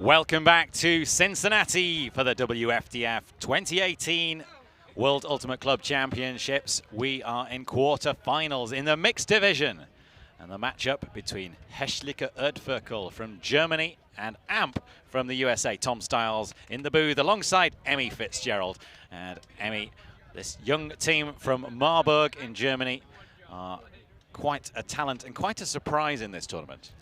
Welcome back to Cincinnati for the WFDF 2018 World Ultimate Club Championships. We are in quarter-finals in the mixed division. And the matchup between Hässliche Erdferkel from Germany and AMP from the USA. Tom Stiles in the booth alongside Emmy Fitzgerald. And Emmy, this young team from Marburg in Germany, are quite a talent and quite a surprise in this tournament.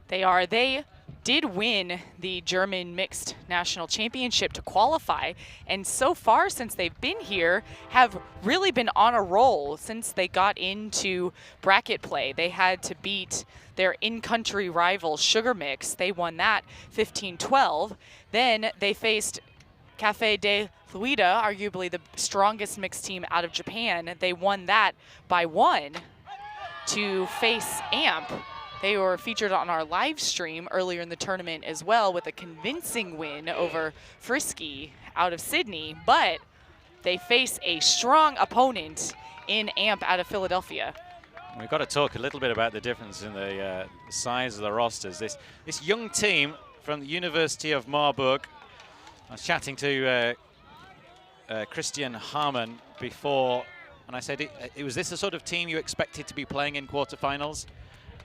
They are. They did win the German Mixed National Championship to qualify, and so far since they've been here have really been on a roll since they got into bracket play. They had to beat their in-country rival Sugar Mix. They won that 15-12. Then they faced Café de Fluida, arguably the strongest mixed team out of Japan. They won that by 1 to face AMP. They were featured on our live stream earlier in the tournament as well with a convincing win over Frisky out of Sydney, but they face a strong opponent in AMP out of Philadelphia. We've got to talk a little bit about the difference in the size of the rosters. This young team from the University of Marburg, I was chatting to Christian Harmon before, and I said, was this the sort of team you expected to be playing in quarterfinals?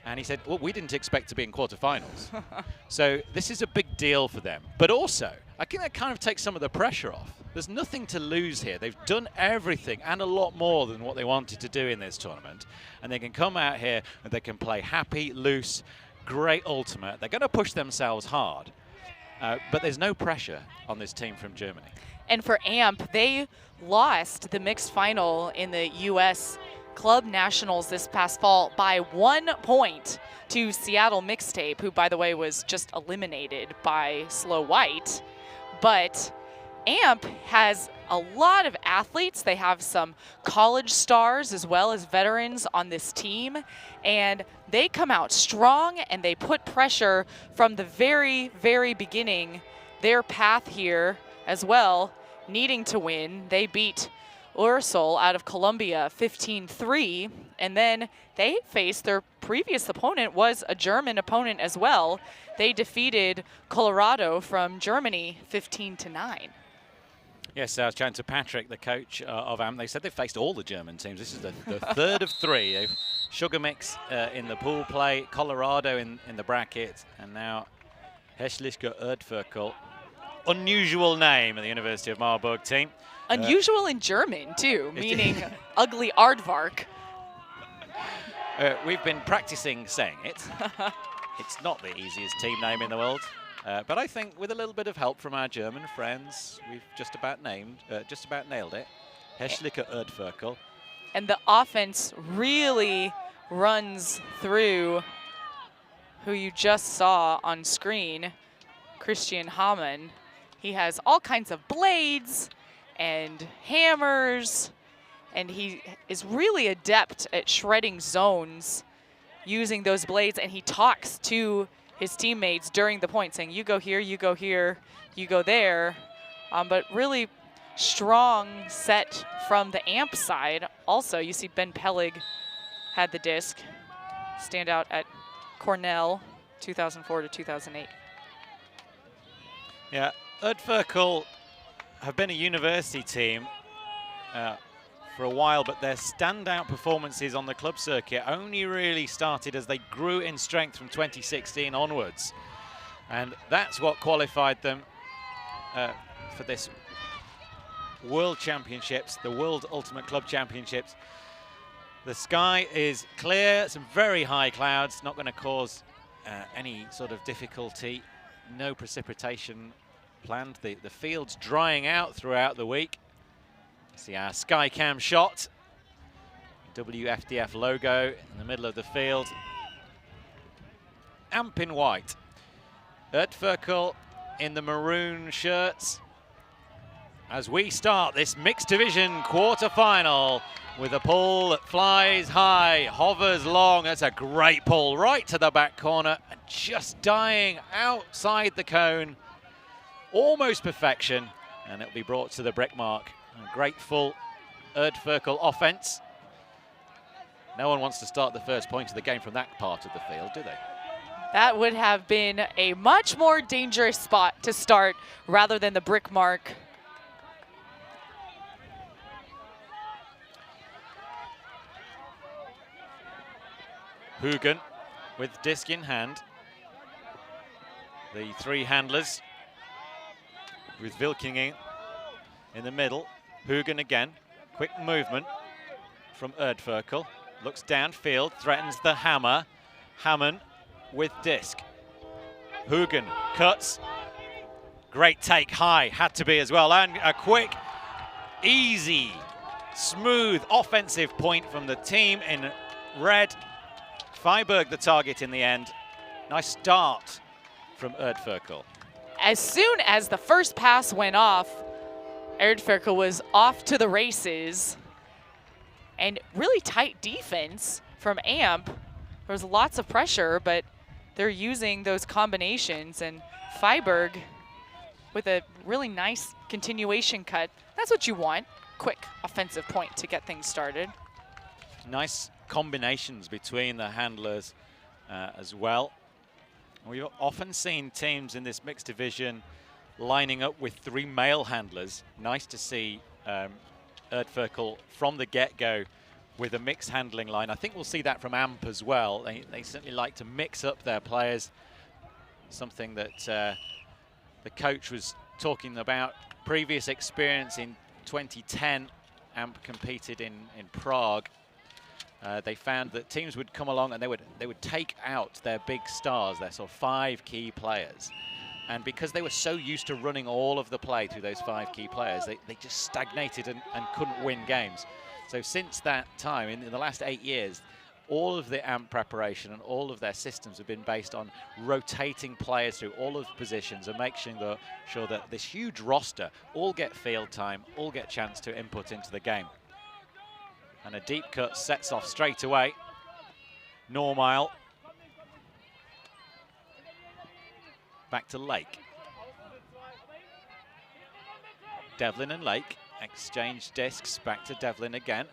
And he said, well, we didn't expect to be in quarterfinals. So this is a big deal for them. But also, I think that kind of takes some of the pressure off. There's nothing to lose here. They've done everything and a lot more than what they wanted to do in this tournament. And they can come out here and they can play happy, loose, great ultimate. They're going to push themselves hard. But there's no pressure on this team from Germany. And for AMP, they lost the mixed final in the U.S. Club Nationals this past fall by 1 point to Seattle Mixtape, who, by the way, was just eliminated by Slow White. But AMP has a lot of athletes. They have some college stars as well as veterans on this team, and they come out strong and they put pressure from the very, very beginning. Their path here as well, needing to win. They beat Ursul out of Colombia 15-3, and then they faced their previous opponent was a German opponent as well. They defeated Colorado from Germany 15-9. Yes, I was chatting to Patrick, the coach of AMP. They said they faced all the German teams. This is the third of 3. They've Sugar Mix in the pool play, Colorado in the bracket, and now Hässliche Erdferkel. Unusual name of the University of Marburg team. Unusual in German, too, meaning ugly aardvark. We've been practicing saying it. It's not the easiest team name in the world. But I think with a little bit of help from our German friends, we've just about nailed it. Hässliche Erdferkel. And the offense really runs through who you just saw on screen, Christian Hamann. He has all kinds of blades and hammers, and he is really adept at shredding zones using those blades, and he talks to his teammates during the point saying, you go here, you go here, you go there. But really strong set from the AMP side. Also, you see Ben Pellig had the disc, stand out at Cornell 2004 to 2008. Yeah, Erdferkel have been a university team for a while, but their standout performances on the club circuit only really started as they grew in strength from 2016 onwards. And that's what qualified them for this World Championships, the World Ultimate Club Championships. The sky is clear, some very high clouds, not going to cause any sort of difficulty. No precipitation planned. The field's drying out throughout the week. See our Skycam shot. WFDF logo in the middle of the field. AMP in white. Erdferkel in the maroon shirts. As we start this mixed division quarter-final with a pull that flies high, hovers long. That's a great pull right to the back corner and just dying outside the cone. Almost perfection, and it'll be brought to the brick mark. A great full Erdferkel offense. No one wants to start the first point of the game from that part of the field, do they? That would have been a much more dangerous spot to start rather than the brick mark. Hugen with disc in hand. The three handlers with Wilkingen in the middle. Hugen again, quick movement from Erdferkel. Looks downfield, threatens the hammer. Hammond with disc. Hugen cuts. Great take high, had to be as well. And a quick, easy, smooth offensive point from the team in red. Freiburg the target in the end. Nice start from Erdferkel. As soon as the first pass went off, Erdferkel was off to the races. And really tight defense from AMP. There was lots of pressure, but they're using those combinations. And Freiburg with a really nice continuation cut. That's what you want. Quick offensive point to get things started. Nice combinations between the handlers as well. We've often seen teams in this mixed division lining up with three male handlers. Nice to see Erdferkel from the get-go with a mixed handling line. I think we'll see that from AMP as well. They certainly like to mix up their players, something that the coach was talking about. Previous experience in 2010, AMP competed in Prague. They found that teams would come along and they would take out their big stars, their sort of 5 key players. And because they were so used to running all of the play through those 5 key players, they just stagnated and couldn't win games. So since that time, in the last 8 years, all of the AMP preparation and all of their systems have been based on rotating players through all of the positions and making sure that this huge roster all get field time, all get chance to input into the game. And a deep cut sets off straight away. Normile. Back to Lake. Devlin and Lake exchange discs. Back to Devlin again.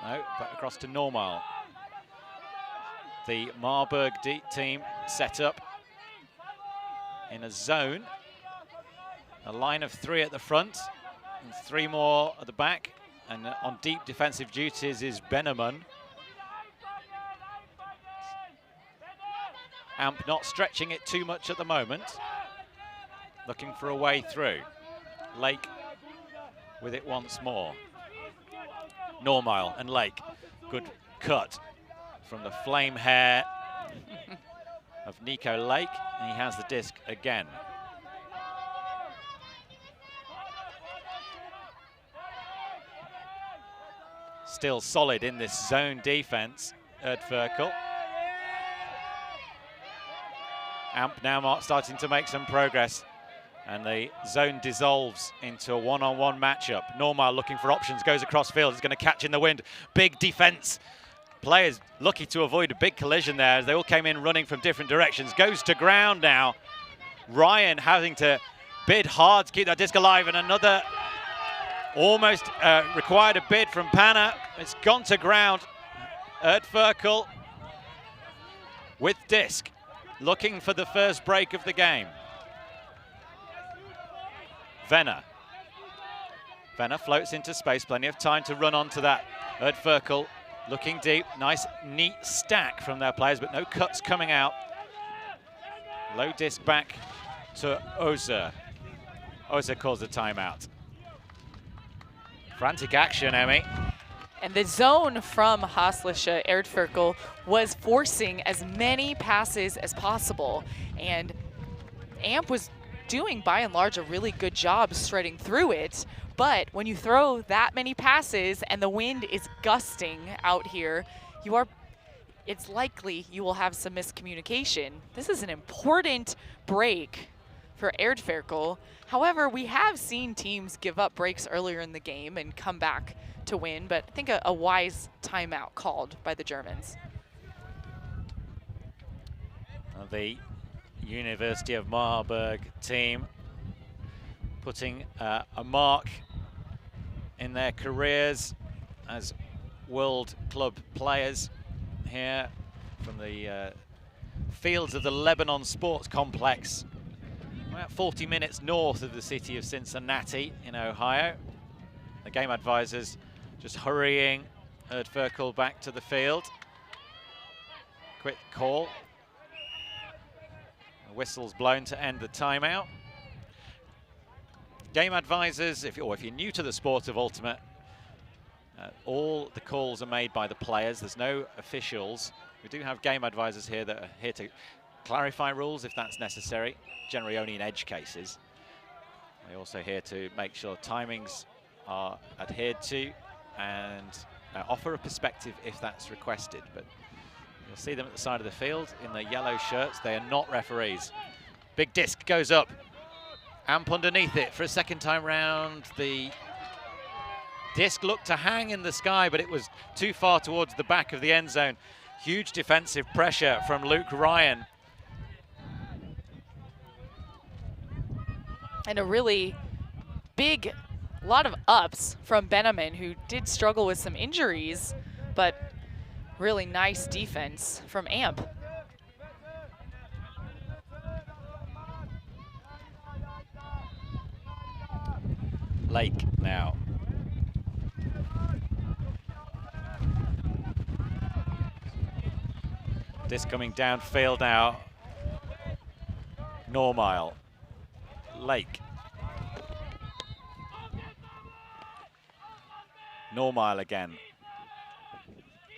No, back across to Normile. The Marburg team set up in a zone. A line of 3 at the front and 3 more at the back. And on deep defensive duties is Benneman. AMP not stretching it too much at the moment. Looking for a way through. Lake with it once more. Normile and Lake. Good cut from the flame hair of Nico Lake. And he has the disc again. Still solid in this zone defense, Erdferkel. AMP now starting to make some progress, and the zone dissolves into a one-on-one matchup. Normile looking for options, goes across field, is going to catch in the wind. Big defense. Players lucky to avoid a big collision there as they all came in running from different directions. Goes to ground now. Ryan having to bid hard to keep that disc alive, and another almost required a bid from Panna. It's gone to ground. Erdferkel with disc, looking for the first break of the game. Venner floats into space, plenty of time to run onto that. Erdferkel looking deep, nice neat stack from their players, but no cuts coming out. Low disc back to Ozer. Ozer calls the timeout. Frantic action, Emmy. And the zone from Hässliche Erdferkel was forcing as many passes as possible. And AMP was doing, by and large, a really good job striding through it. But when you throw that many passes and the wind is gusting out here, it's likely you will have some miscommunication. This is an important break for Erdferkel. However, we have seen teams give up breaks earlier in the game and come back to win, but I think a wise timeout called by the Germans. The University of Marburg team putting a mark in their careers as world club players here from the fields of the Lebanon Sports Complex, about 40 minutes north of the city of Cincinnati in Ohio. The game advisors just hurrying Erdferkel back to the field. Quick call. The whistle's blown to end the timeout. Game advisors, if you're new to the sport of Ultimate, all the calls are made by the players. There's no officials. We do have game advisors here that are here to clarify rules if that's necessary, generally only in edge cases. They're also here to make sure timings are adhered to and offer a perspective if that's requested. But you'll see them at the side of the field in their yellow shirts. They are not referees. Big disc goes up. Amp underneath it for a second time round. The disc looked to hang in the sky, but it was too far towards the back of the end zone. Huge defensive pressure from Luke Ryan. And a really big lot of ups from Benjamin, who did struggle with some injuries, but really nice defense from Amp. Lake now. This coming downfield now. Normile. Lake. Normile again.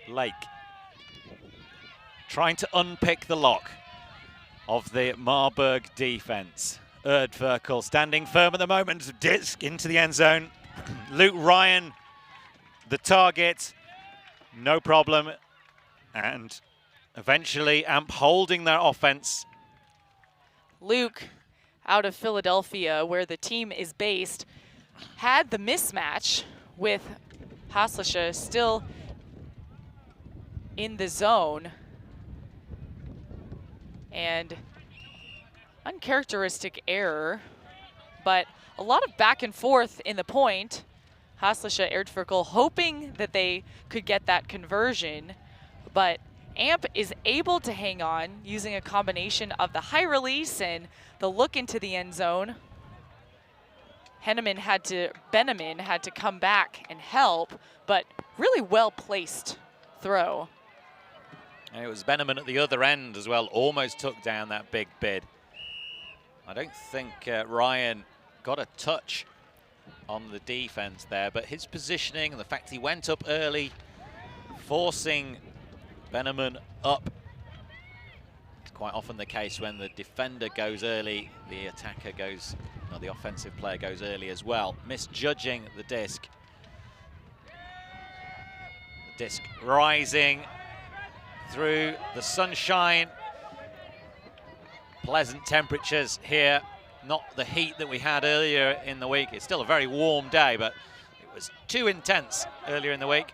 Lake. Trying to unpick the lock of the Marburg defense. Erdferkel standing firm at the moment. Disc into the end zone. Luke Ryan, the target. No problem. And eventually Amp holding their offense. Luke, out of Philadelphia, where the team is based, had the mismatch with Hässliche still in the zone. And uncharacteristic error, but a lot of back and forth in the point. Hässliche, Erdferkel hoping that they could get that conversion, but Amp is able to hang on using a combination of the high release and the look into the end zone. Benjamin had to come back and help, but really well placed throw. And it was Benjamin at the other end as well, almost took down that big bid. I don't think Ryan got a touch on the defense there, but his positioning and the fact he went up early, forcing Benjamin up. It's quite often the case when the defender goes early, the attacker goes, no, the offensive player goes early as well, misjudging the disc. The disc rising through the sunshine. Pleasant temperatures here, not the heat that we had earlier in the week. It's still a very warm day, but it was too intense earlier in the week.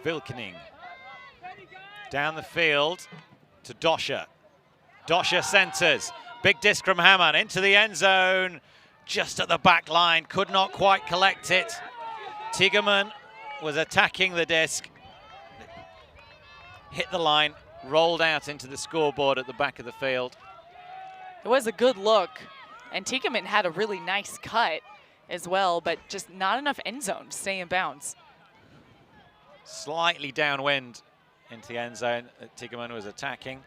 Vilkening down the field to Doscher. Doscher centers. Big disc from Hamann into the end zone. Just at the back line, could not quite collect it. Tigerman was attacking the disc. Hit the line, rolled out into the scoreboard at the back of the field. It was a good look, and Tigerman had a really nice cut as well, but just not enough end zone to stay in bounds. Slightly downwind into the end zone that Tigerman was attacking.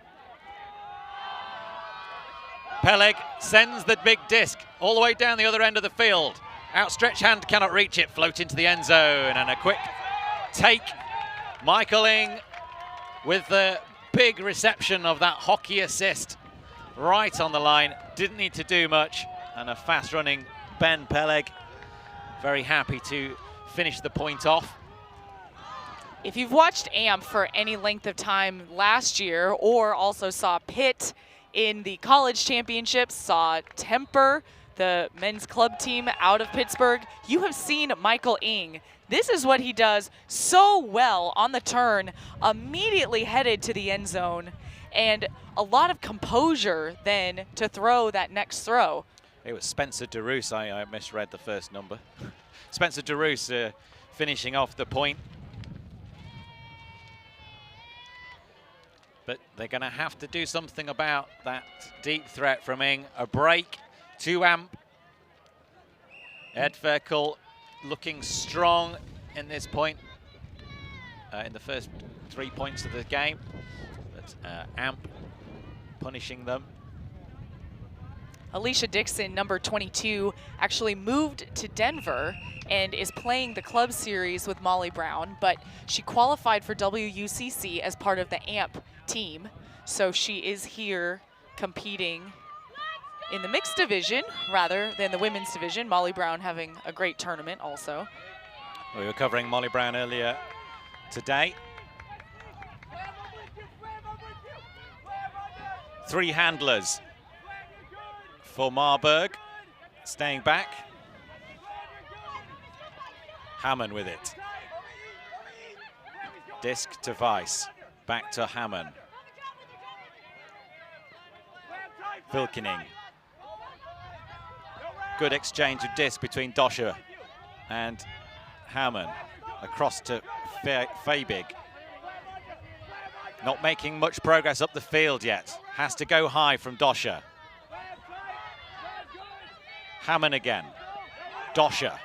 Peleg sends the big disc all the way down the other end of the field. Outstretched hand cannot reach it, float into the end zone, and a quick take. Michael Ing with the big reception of that hockey assist right on the line. Didn't need to do much, and a fast running Ben Peleg very happy to finish the point off. If you've watched AMP for any length of time last year, or also saw Pitt in the college championships, saw Temper, the men's club team out of Pittsburgh, you have seen Michael Ing. This is what he does so well on the turn, immediately headed to the end zone, and a lot of composure then to throw that next throw. It was Spencer DeRoos, I misread the first number. Spencer DeRoos finishing off the point. But they're going to have to do something about that deep threat from Ing. A break to Amp. Erdferkel looking strong in this point, in the first 3 points of the game. But Amp punishing them. Alicia Dixon, number 22, actually moved to Denver and is playing the club series with Molly Brown, but she qualified for WUCC as part of the AMP team. So she is here competing in the mixed division rather than the women's division. Molly Brown having a great tournament also. We were covering Molly Brown earlier today. 3 handlers for Marburg, staying back. Hammond with it. Disc to Weiss, back to Hammond. Vilkening. Good exchange of disc between Doscher and Hammond. Across to Fabig. Not making much progress up the field yet. Has to go high from Doscher. Hammond again. Doscher.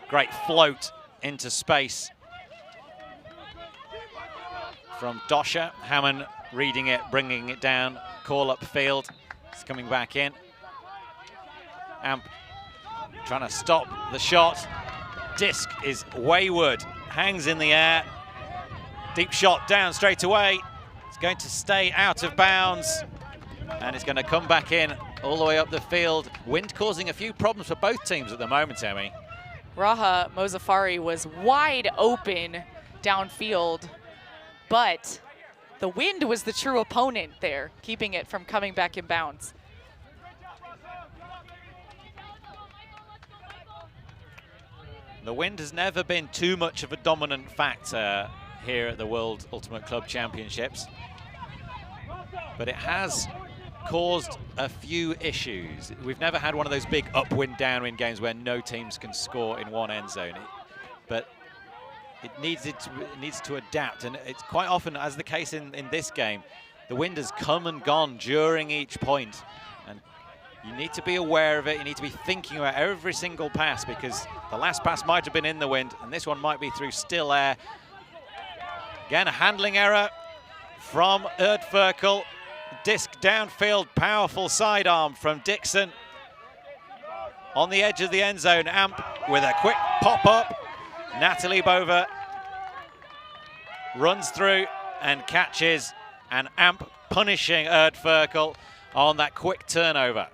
Great float into space from Doscher. Hammond reading it, bringing it down. Call up field. It's coming back in. Amp trying to stop the shot. Disc is wayward. Hangs in the air. Deep shot down straight away. It's going to stay out of bounds. And it's going to come back in all the way up the field. Wind causing a few problems for both teams at the moment, Emmy. Raha Mozafari was wide open downfield, but the wind was the true opponent there, keeping it from coming back in bounds. The wind has never been too much of a dominant factor here at the World Ultimate Club Championships, but it has caused a few issues. We've never had one of those big upwind, downwind games where no teams can score in one end zone. But it needs to adapt, and it's quite often, as the case in this game, the wind has come and gone during each point, and you need to be aware of it. You need to be thinking about every single pass, because the last pass might have been in the wind, and this one might be through still air. Again, a handling error from Erdferkel. Disc downfield, powerful sidearm from Dixon. On the edge of the end zone, Amp with a quick pop-up. Natalie Bova runs through and catches, and Amp punishing Erdferkel on that quick turnover.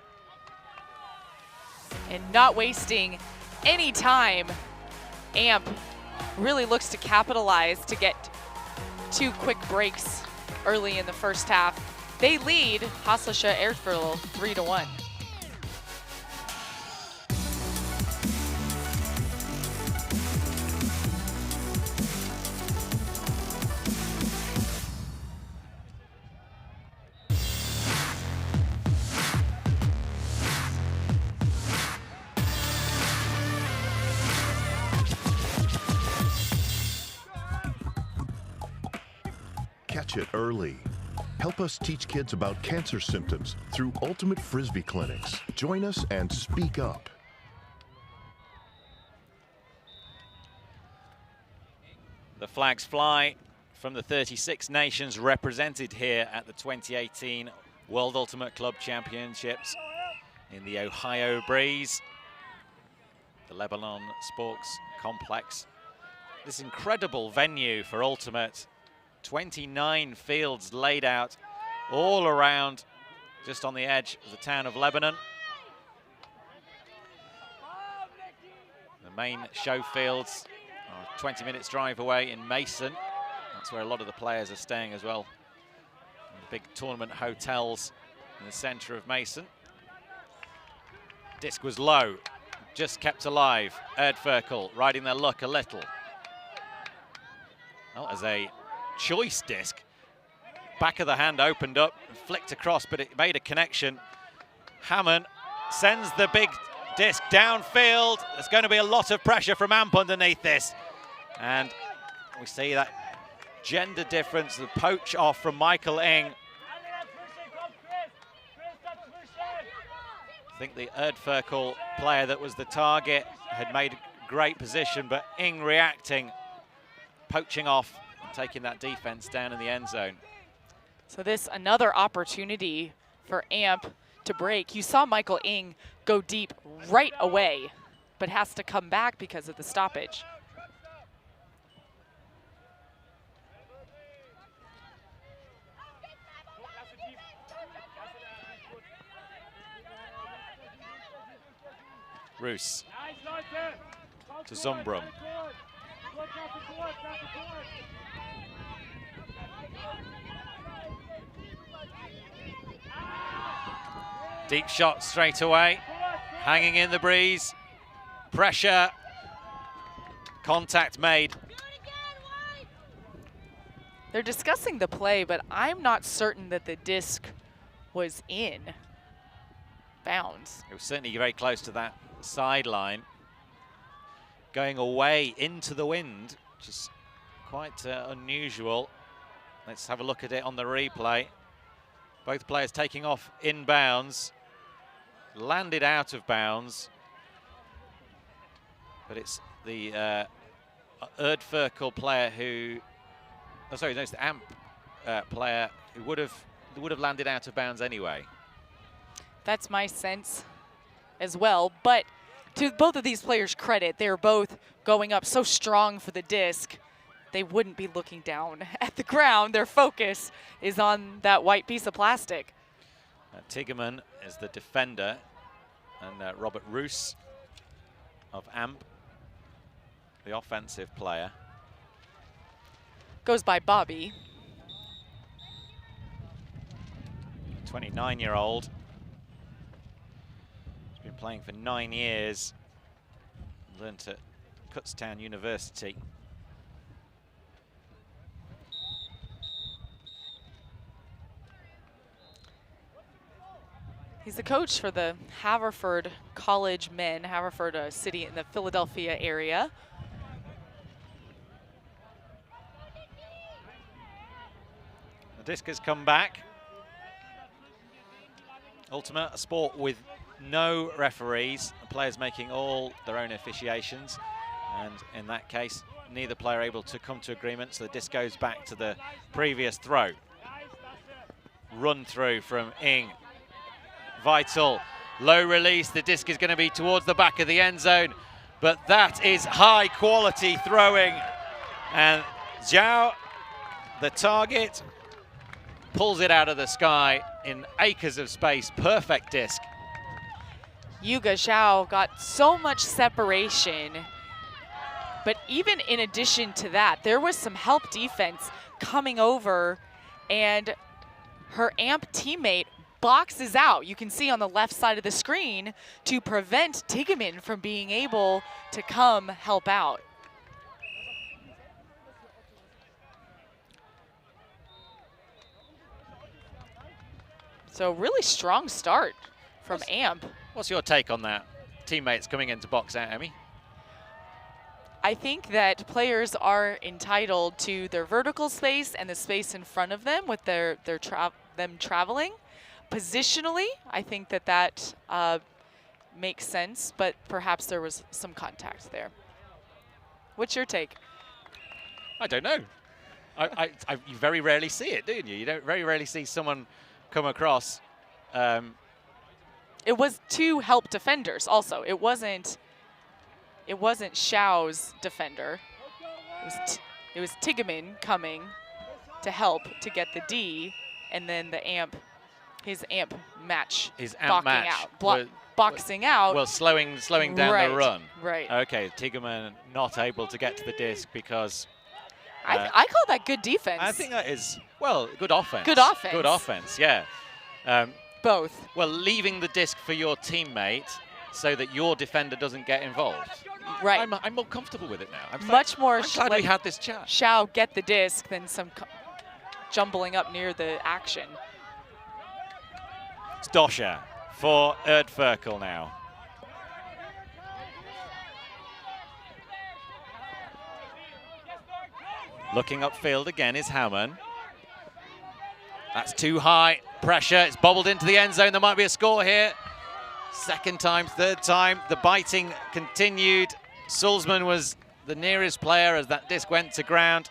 And not wasting any time, Amp really looks to capitalize to get 2 quick breaks early in the first half. They lead Hässliche Erdferkel 3-1. Catch it early. Help us teach kids about cancer symptoms through Ultimate Frisbee clinics. Join us and speak up. The flags fly from the 36 nations represented here at the 2018 World Ultimate Club Championships in the Ohio Breeze, the Lebanon Sports Complex. This incredible venue for Ultimate. 29 fields laid out all around, just on the edge of the town of Lebanon. The main show fields are 20 minutes drive away in Mason. That's where a lot of the players are staying as well. The big tournament hotels in the center of Mason. Disc was low, just kept alive. Erdferkel riding their luck a little. Well, as a choice disc, back of the hand opened up, flicked across, but it made a connection. Hammond sends the big disc downfield. There's going to be a lot of pressure from Amp underneath this, and we see that gender difference, the poach off from Michael Ing. I think the Erdferkel player that was the target had made great position, but Ing reacting, poaching off, and taking that defense down in the end zone. So this another opportunity for AMP to break. You saw Michael Ing go deep right away, but has to come back because of the stoppage. Roos to Zumbrum. Deep shot straight away, hanging in the breeze, pressure, contact made. They're discussing the play, but I'm not certain that the disc was in bounds. It was certainly very close to that sideline, going away into the wind, which is quite unusual. Let's have a look at it on the replay. Both players taking off in bounds, landed out of bounds, but it's the Erdferkel player who, oh sorry, no, it's the AMP player who would have landed out of bounds anyway. That's my sense as well, but to both of these players' credit, they're both going up so strong for the disc, they wouldn't be looking down at the ground. Their focus is on that white piece of plastic. Tigerman is the defender, and Robert Roos of AMP, the offensive player. Goes by Bobby. 29-year-old. He's been playing for 9 years. Learned at Kutztown University. He's the coach for the Haverford College men, Haverford, a city in the Philadelphia area. The disc has come back. Ultimate, a sport with no referees, the players making all their own officiations, and in that case, neither player able to come to agreement, so the disc goes back to the previous throw. Run through from Ing. Vital, low release, the disc is going to be towards the back of the end zone, but that is high quality throwing, and Zhao, the target, pulls it out of the sky in acres of space, perfect disc. Yuga Zhao got so much separation, but even in addition to that, there was some help defense coming over, and her AMP teammate boxes out, you can see on the left side of the screen, to prevent Tigerman from being able to come help out. So really strong start from AMP. What's your take on that? Teammates coming in to box out, Emmy? I think that players are entitled to their vertical space and the space in front of them with them traveling. Positionally, I think that makes sense, but perhaps there was some contact there. What's your take? I don't know. You very rarely see it, don't you? You don't very rarely see someone come across. It was two help defenders also. It wasn't Zhao's defender. It was Tigerman coming to help to get the D, and then the AMP, his AMP match, boxing out. Well, slowing down the run. Right. Okay, Tigerman not able to get to the disc because. I call that good defense. I think that is, well, good offense. Good offense. Good offense, yeah. Both. Well, leaving the disc for your teammate so that your defender doesn't get involved. Right. I'm more comfortable with it now. I'm glad we had this chat. Zhao get the disc than some jumbling up near the action. It's Dosha for Erdferkel now. Looking upfield again is Hammond. That's too high. Pressure. It's bobbled into the end zone. There might be a score here. Second time, third time. The biting continued. Sulzman was the nearest player as that disc went to ground.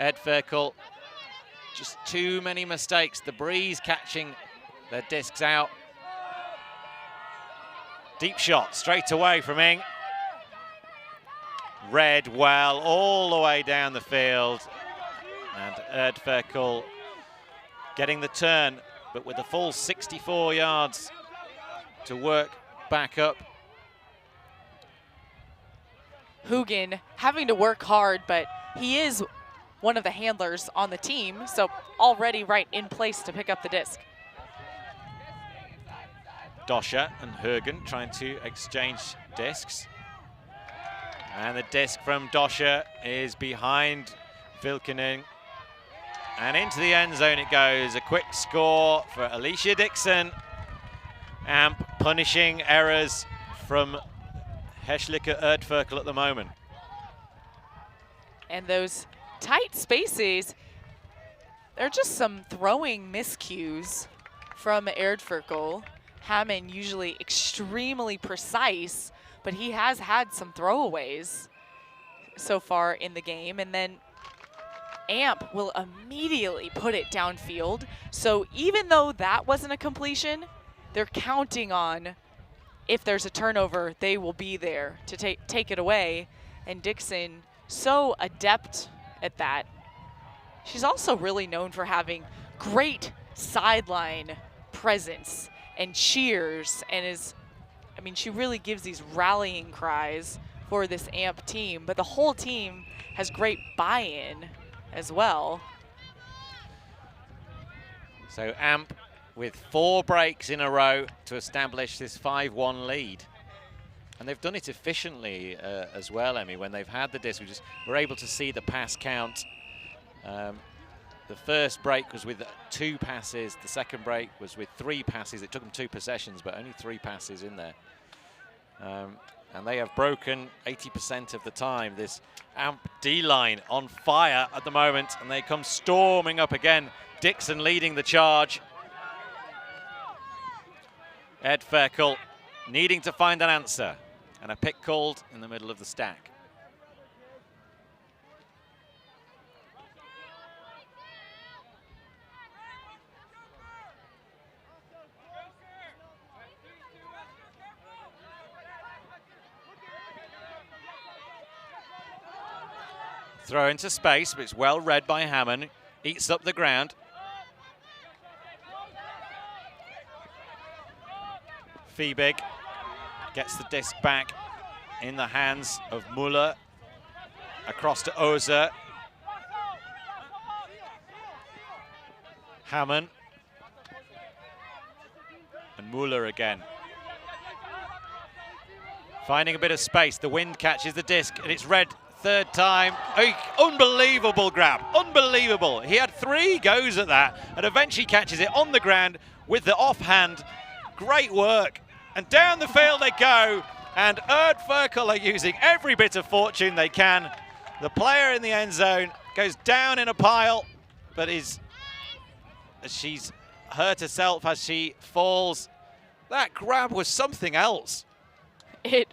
Erdferkel, just too many mistakes. The breeze catching their discs out. Deep shot straight away from Ing. Read well all the way down the field. And Erdferkel getting the turn, but with a full 64 yards to work back up. Hugin having to work hard, but he is one of the handlers on the team, so already right in place to pick up the disc. Doscher and Hugin trying to exchange discs. And the disc from Doscher is behind Vilkinen. And into the end zone it goes. A quick score for Alicia Dixon. Amp punishing errors from Hässliche Erdferkel at the moment. And those tight spaces, they're just some throwing miscues from Erdferkel. Hammond usually extremely precise, but he has had some throwaways so far in the game. And then Amp will immediately put it downfield. So even though that wasn't a completion, they're counting on if there's a turnover, they will be there to take it away. And Dixon, so adept at that. She's also really known for having great sideline presence and cheers, and she really gives these rallying cries for this Amp team, but the whole team has great buy-in as well. So Amp with 4 breaks in a row to establish this 5-1 lead. And they've done it efficiently as well, Emmy. When they've had the disc, we're able to see the pass count. The first break was with 2 passes. The second break was with 3 passes. It took them 2 possessions, but only 3 passes in there. And they have broken 80% of the time. This Amp D-line on fire at the moment, and they come storming up again. Dixon leading the charge. Erdferkel needing to find an answer, and a pick called in the middle of the stack. Throw into space, but it's well read by Hammond. Eats up the ground. Fiebig gets the disc back in the hands of Muller. Across to Ozer. Hammond. And Muller again. Finding a bit of space. The wind catches the disc, and it's read. Third time. Unbelievable grab, unbelievable. He had 3 goes at that and eventually catches it on the ground with the offhand. Great work. And down the field they go, and Erdferkel are using every bit of fortune they can. The player in the end zone goes down in a pile, but she's hurt herself as she falls. That grab was something else. It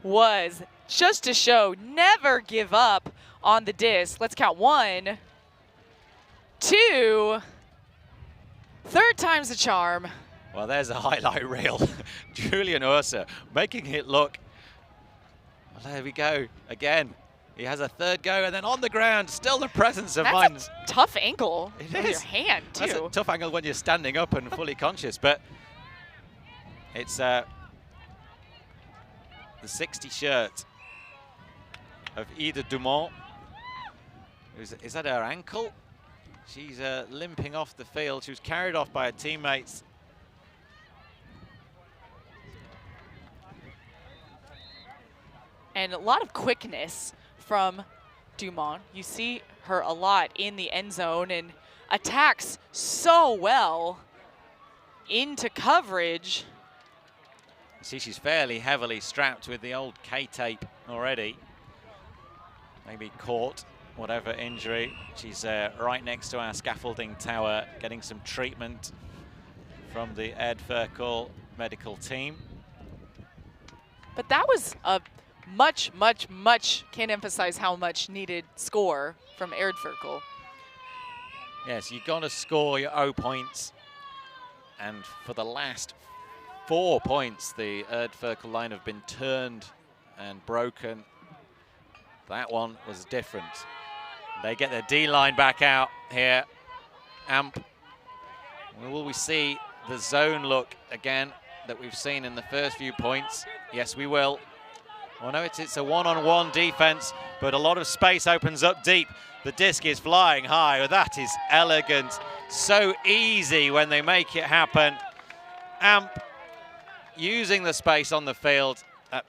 was. Just to show, never give up on the disc. Let's count 1, 2, third time's the charm. Well, there's a highlight reel. Julian Ursa making it look. Well, there we go again. He has a third go, and then on the ground, still the presence of mind. That's a tough angle it with is. your hand, too. That's a tough angle when you're standing up and fully conscious, but it's the 60 shirt of Ida Dumont. Is that her ankle? She's limping off the field. She was carried off by her teammates. And a lot of quickness from Dumont. You see her a lot in the end zone and attacks so well into coverage. See, she's fairly heavily strapped with the old K-tape already. Maybe caught whatever injury. She's right next to our scaffolding tower, getting some treatment from the Erdferkel medical team. But that was a much, can't emphasize how much needed score from Erdferkel. Yes, you've got to score your O points. And for the last 4 points, the Erdferkel line have been turned and broken. That one was different. They get their D line back out here. Amp. Will we see the zone look again that we've seen in the first few points? Yes, we will. Oh no, it's a one-on-one defense, but a lot of space opens up deep. The disc is flying high. Oh, that is elegant. So easy when they make it happen. Amp using the space on the field. A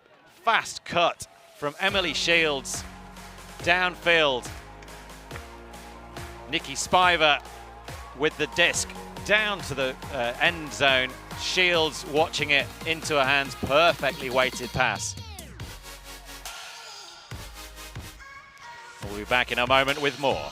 fast cut from Emily Shields downfield. Nikki Spiver with the disc down to the end zone. Shields watching it into her hands. Perfectly weighted pass. We'll be back in a moment with more.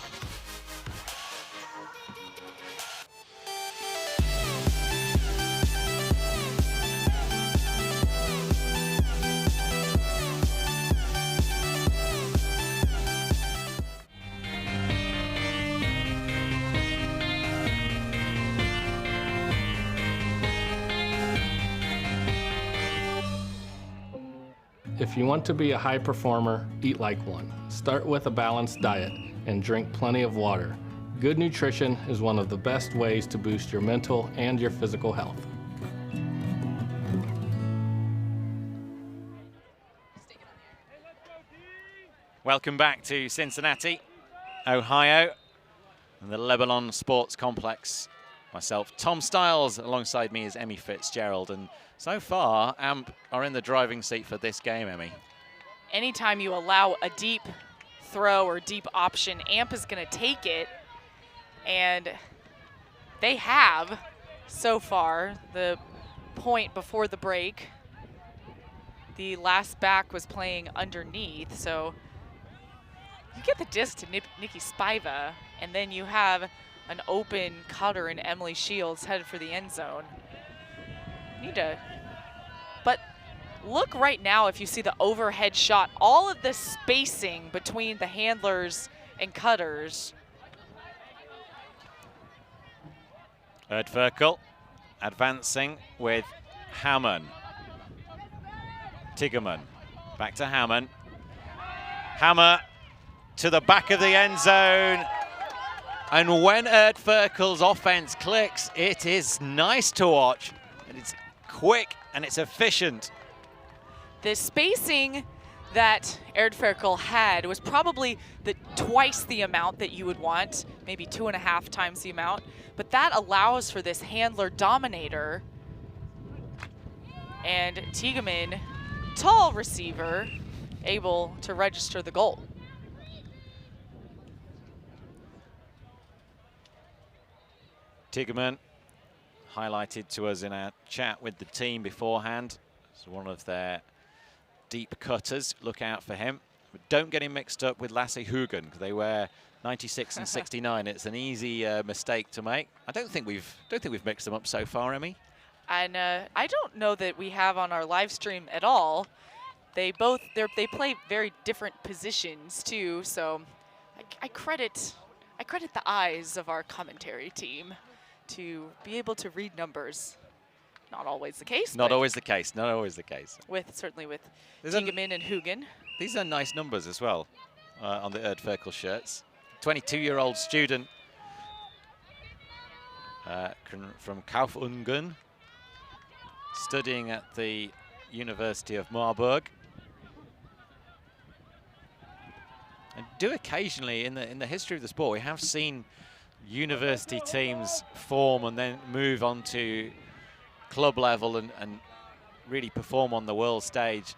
If you want to be a high performer, eat like one. Start with a balanced diet and drink plenty of water. Good nutrition is one of the best ways to boost your mental and your physical health. Welcome back to Cincinnati, Ohio, and the Lebanon Sports Complex. Myself, Tom Stiles, alongside me is Emmy Fitzgerald, and so far, Amp are in the driving seat for this game, Emmy. Anytime you allow a deep throw or deep option, Amp is going to take it, and they have so far. The point before the break, the last back was playing underneath, so you get the disc to Nikki Spiva, and then you have an open cutter in Emily Shields headed for the end zone. But look right now, if you see the overhead shot, all of the spacing between the handlers and cutters. Erdferkel advancing with Hammond. Tigerman back to Hammond. Hammer to the back of the end zone. And when Erdferkel's offense clicks, it is nice to watch. And it's quick and it's efficient. The spacing that Erdferkel had was probably twice the amount that you would want, maybe 2.5 times the amount, but that allows for this handler dominator. And Tigerman, tall receiver, able to register the goal. Tigerman highlighted to us in our chat with the team beforehand. It's one of their deep cutters. Look out for him. But don't get him mixed up with Lasse Hugen, because they wear 96 and 69. It's an easy mistake to make. I don't think we've mixed them up so far, Emmy. And I don't know that we have on our live stream at all. They play very different positions too. So I credit the eyes of our commentary team to be able to read numbers. Not always the case. Not always the case. Not always the case. Certainly with Tigerman and Hugen. These are nice numbers as well on the Erdferkel shirts. 22-year-old student from Kaufungen, studying at the University of Marburg. And do occasionally, in the history of the sport, we have seen university teams form and then move on to club level and really perform on the world stage.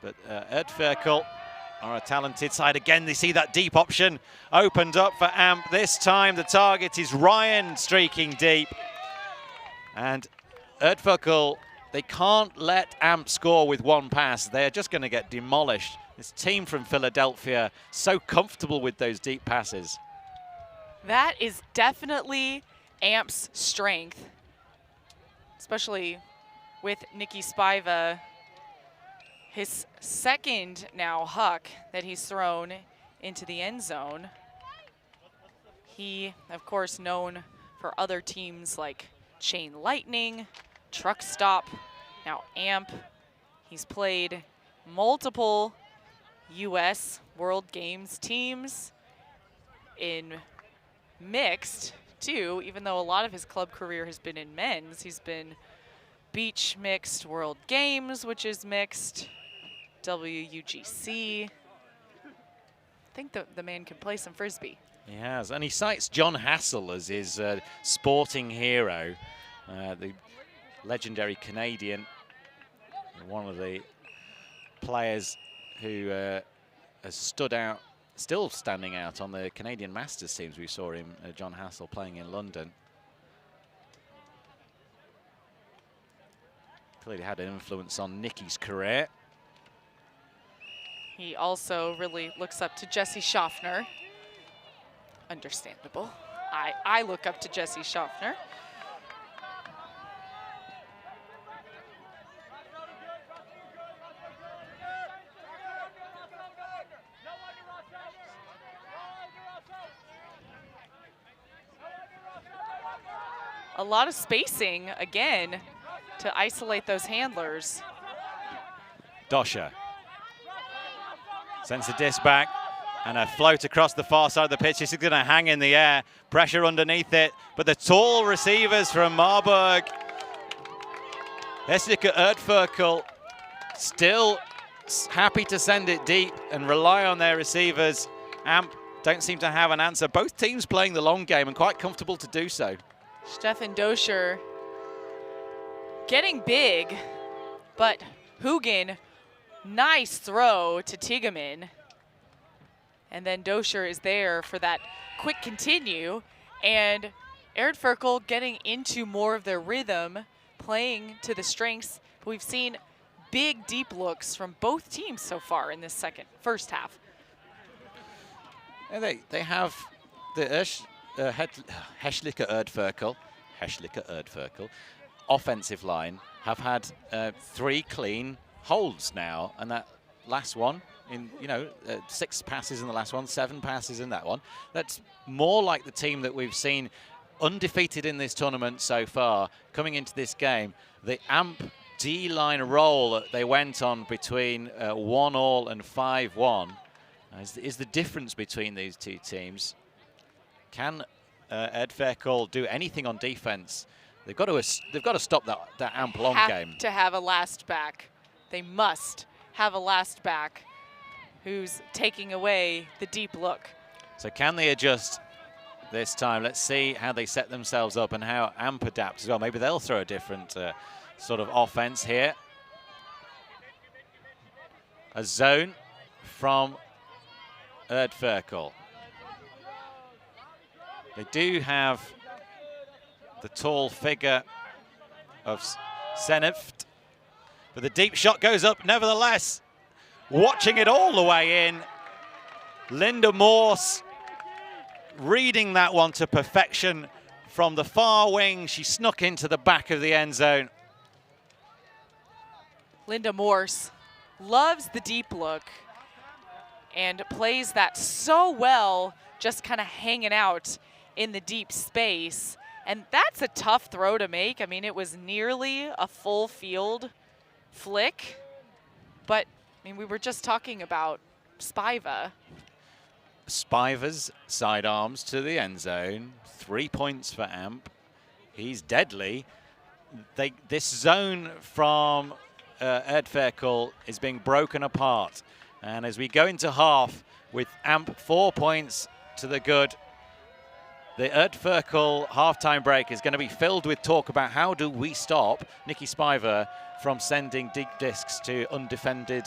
But Erdferkel are a talented side. Again, they see that deep option opened up for Amp. This time the target is Ryan streaking deep. And Erdferkel they can't let AMP score with one pass. They're just going to get demolished. This team from Philadelphia, so comfortable with those deep passes. That is definitely AMP's strength, especially with Nikki Spiva. His second now huck that he's thrown into the end zone. He, of course, known for other teams like Chain Lightning, Truck Stop, now AMP. He's played multiple US World Games teams in mixed too, even though a lot of his club career has been in men's. He's been beach mixed World Games, which is mixed, WUGC. I think the man can play some Frisbee. He has, and he cites John Hassel as his sporting hero, the legendary Canadian, one of the players who has stood out, still standing out on the Canadian Masters teams. We saw him, John Hassel, playing in London. Clearly had an influence on Nicky's career. He also really looks up to Jesse Schaffner. Understandable. I look up to Jesse Schaffner. A lot of spacing again to isolate those handlers. Dosha sends the disc back and a float across the far side of the pitch. This is going to hang in the air, pressure underneath it, but the tall receivers from Marburg, Hässliche Erdferkel, still happy to send it deep and rely on their receivers. AMP don't seem to have an answer. Both teams playing the long game and quite comfortable to do so. Stefan Doscher getting big, but Hugin, nice throw to Tigeman. And then Doscher is there for that quick continue. And Erdferkel getting into more of their rhythm, playing to the strengths. But we've seen big, deep looks from both teams so far in this first half. And they have the Hässliche Erdferkel offensive line have had 3 clean holds now, and that last one in 6 passes in the last one, 7 passes in that one. That's more like the team that we've seen undefeated in this tournament so far coming into this game. The AMP D-line roll that they went on between 1-all and 5-1 is the difference between these two teams. Can Erdferkel do anything on defense? They've got to stop that AMP long game. Have to have a last back. They must have a last back who's taking away the deep look. So can they adjust this time? Let's see how they set themselves up and how AMP adapts as well. Maybe they'll throw a different sort of offense here. A zone from Erdferkel. They do have the tall figure of Seneft, but the deep shot goes up nevertheless. Watching it all the way in, Linda Morse reading that one to perfection from the far wing. She snuck into the back of the end zone. Linda Morse loves the deep look and plays that so well, just kind of hanging out in the deep space. And that's a tough throw to make. I mean, it was nearly a full field flick, but I mean, we were just talking about Spiva. Spiva's sidearms to the end zone. 3 points for AMP. He's deadly. This zone from Erdferkel is being broken apart. And as we go into half with AMP 4 points to the good, the Erdferkel halftime break is going to be filled with talk about how do we stop Nikki Spiva from sending deep discs to undefended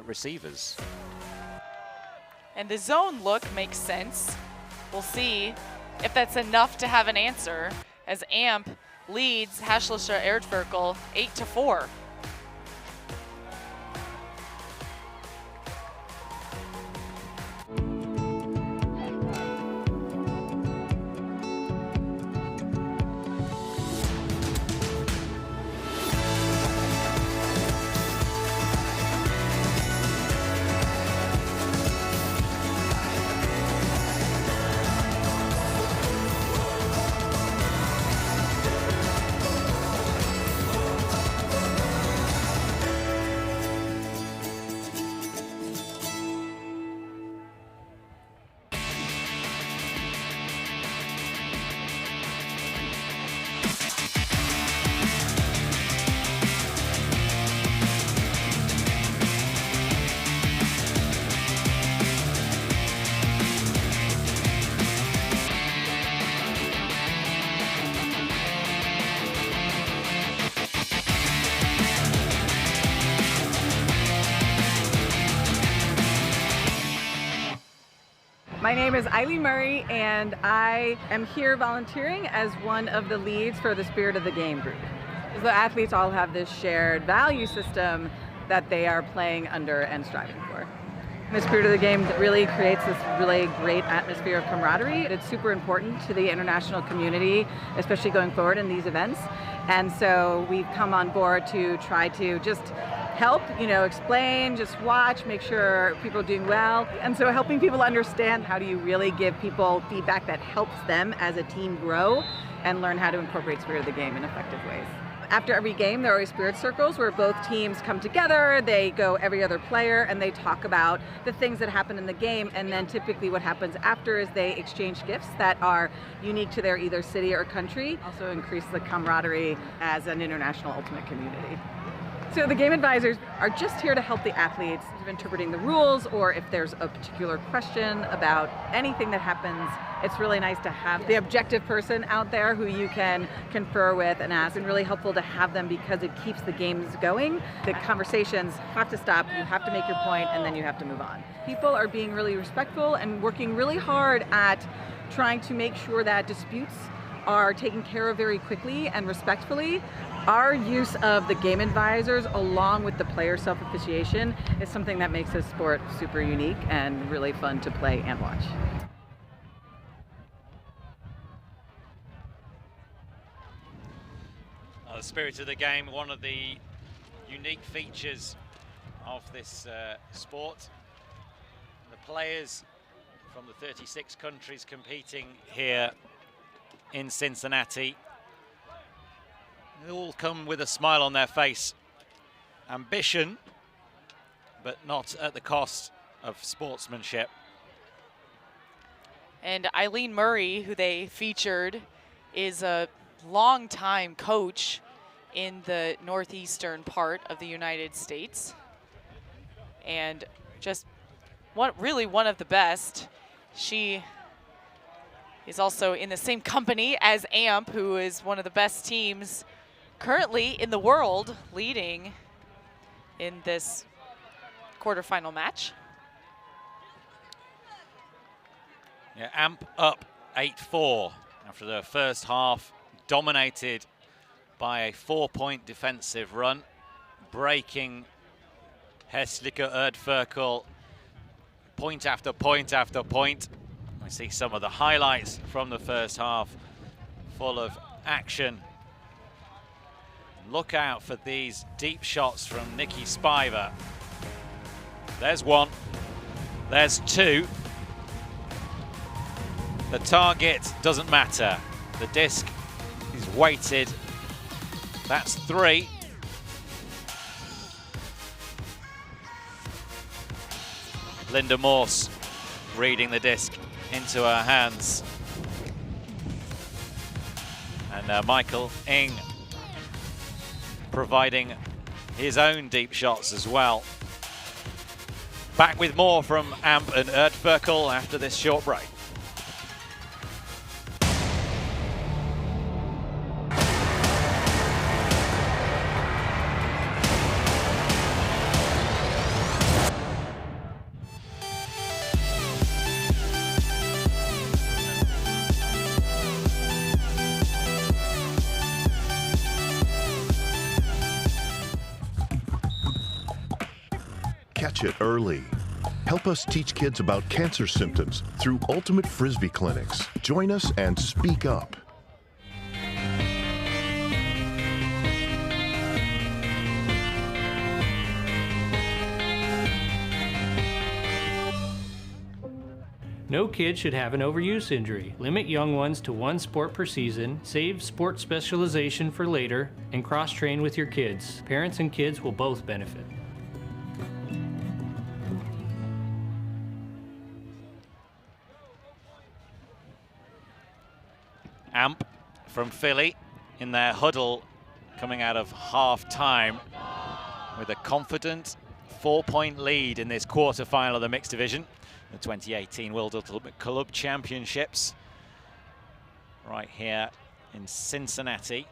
receivers. And the zone look makes sense. We'll see if that's enough to have an answer, as AMP leads Hässliche Erdferkel 8-4. My name is Eileen Murray, and I am here volunteering as one of the leads for the Spirit of the Game group. The athletes all have this shared value system that they are playing under and striving for. The Spirit of the Game really creates this really great atmosphere of camaraderie. It's super important to the international community, especially going forward in these events. And so we've come on board to try to just help, explain, just watch, make sure people are doing well. And so helping people understand how do you really give people feedback that helps them as a team grow and learn how to incorporate Spirit of the Game in effective ways. After every game, there are always spirit circles where both teams come together, they go every other player, and they talk about the things that happen in the game, and then typically what happens after is they exchange gifts that are unique to their either city or country. Also increase the camaraderie as an international ultimate community. So the game advisors are just here to help the athletes interpreting the rules, or if there's a particular question about anything that happens, it's really nice to have the objective person out there who you can confer with and ask, and really helpful to have them because it keeps the games going. The conversations have to stop, you have to make your point, and then you have to move on. People are being really respectful and working really hard at trying to make sure that disputes are taken care of very quickly and respectfully. Our use of the game advisors along with the player self-officiation is something that makes this sport super unique and really fun to play and watch. The Spirit of the Game, one of the unique features of this sport. The players from the 36 countries competing here in Cincinnati, they all come with a smile on their face. Ambition, but not at the cost of sportsmanship. And Eileen Murray, who they featured, is a longtime coach in the northeastern part of the United States. And just really one of the best. She is also in the same company as AMP, who is one of the best teams currently in the world, leading in this quarterfinal match. Yeah, AMP up 8-4 after the first half, dominated by a 4-point defensive run, breaking Hässliche Erdferkel point after point after point. We see some of the highlights from the first half, full of action. Look out for these deep shots from Nikki Spiver. There's one, there's two. The target doesn't matter. The disc is weighted. That's three. Linda Morse reading the disc into her hands. And Michael Ing providing his own deep shots as well. Back with more from AMP and Erdferkel after this short break. Catch it early. Help us teach kids about cancer symptoms through Ultimate Frisbee clinics. Join us and speak up. No kid should have an overuse injury. Limit young ones to one sport per season, save sport specialization for later, and cross-train with your kids. Parents and kids will both benefit. AMP from Philly in their huddle coming out of half-time with a confident 4-point lead in this quarter-final of the mixed division. The 2018 World Ultimate Club Championships right here in Cincinnati.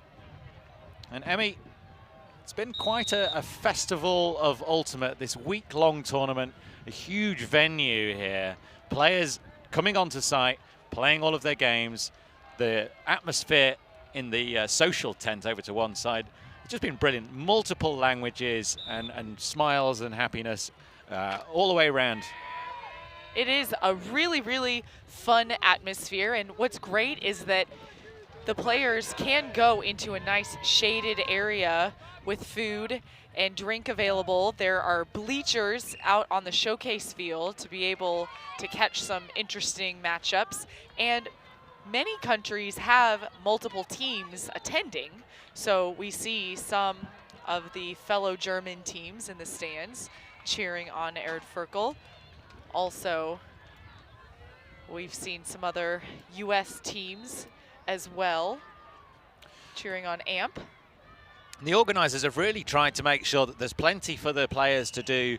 And Emmy, it's been quite a festival of Ultimate, this week-long tournament, a huge venue here. Players coming onto site, playing all of their games. The atmosphere in the social tent over to one side, it's just been brilliant. Multiple languages and smiles and happiness all the way around. It is a really, really fun atmosphere, and what's great is that the players can go into a nice shaded area with food and drink available. There are bleachers out on the showcase field to be able to catch some interesting matchups, and many countries have multiple teams attending, so we see some of the fellow German teams in the stands cheering on Erdferkel. Also, we've seen some other US teams as well cheering on AMP. The organisers have really tried to make sure that there's plenty for the players to do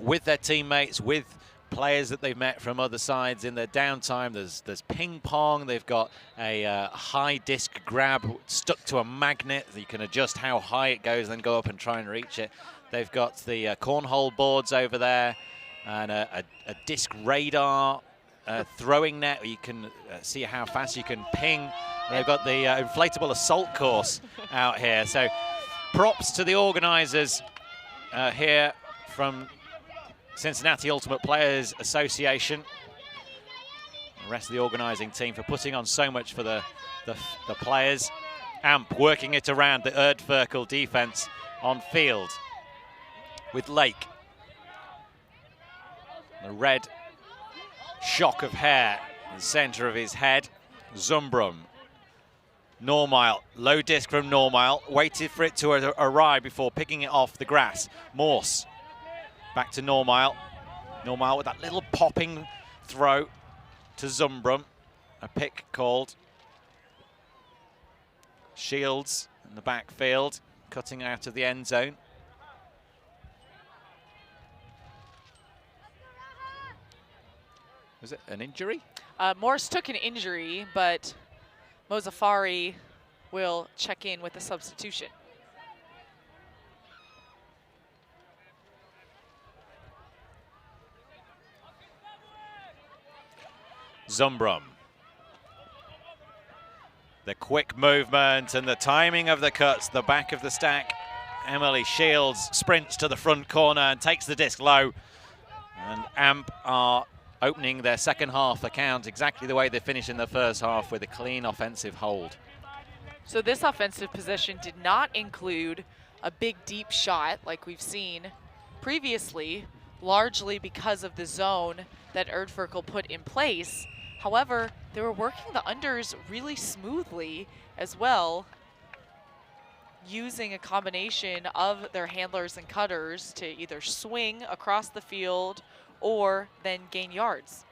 with their teammates, with players that they've met from other sides in their downtime. There's ping pong. They've got a high disc grab stuck to a magnet. You can adjust how high it goes, then go up and try and reach it. They've got the cornhole boards over there, and a disc radar throwing net where you can see how fast you can ping. And they've got the inflatable assault course out here. So props to the organisers here from Cincinnati Ultimate Players Association. The rest of the organising team for putting on so much for the players. AMP working it around the Erdferkel defence on field with Lake. The red shock of hair in the centre of his head. Zumbrum. Normile, low disc from Normile, waited for it to arrive before picking it off the grass. Morse, back to Normile. Normile with that little popping throw to Zumbrum. A pick called. Shields in the backfield, cutting out of the end zone. Was it an injury? Morse took an injury, but Mozafari will check in with the substitution. Zumbrum. The quick movement and the timing of the cuts, the back of the stack. Emily Shields sprints to the front corner and takes the disc low. And AMP are opening their second half account exactly the way they finished in the first half, with a clean offensive hold. So this offensive possession did not include a big deep shot like we've seen previously, largely because of the zone that Erdferkel put in place. However, they were working the unders really smoothly as well, using a combination of their handlers and cutters to either swing across the field or then gain yards.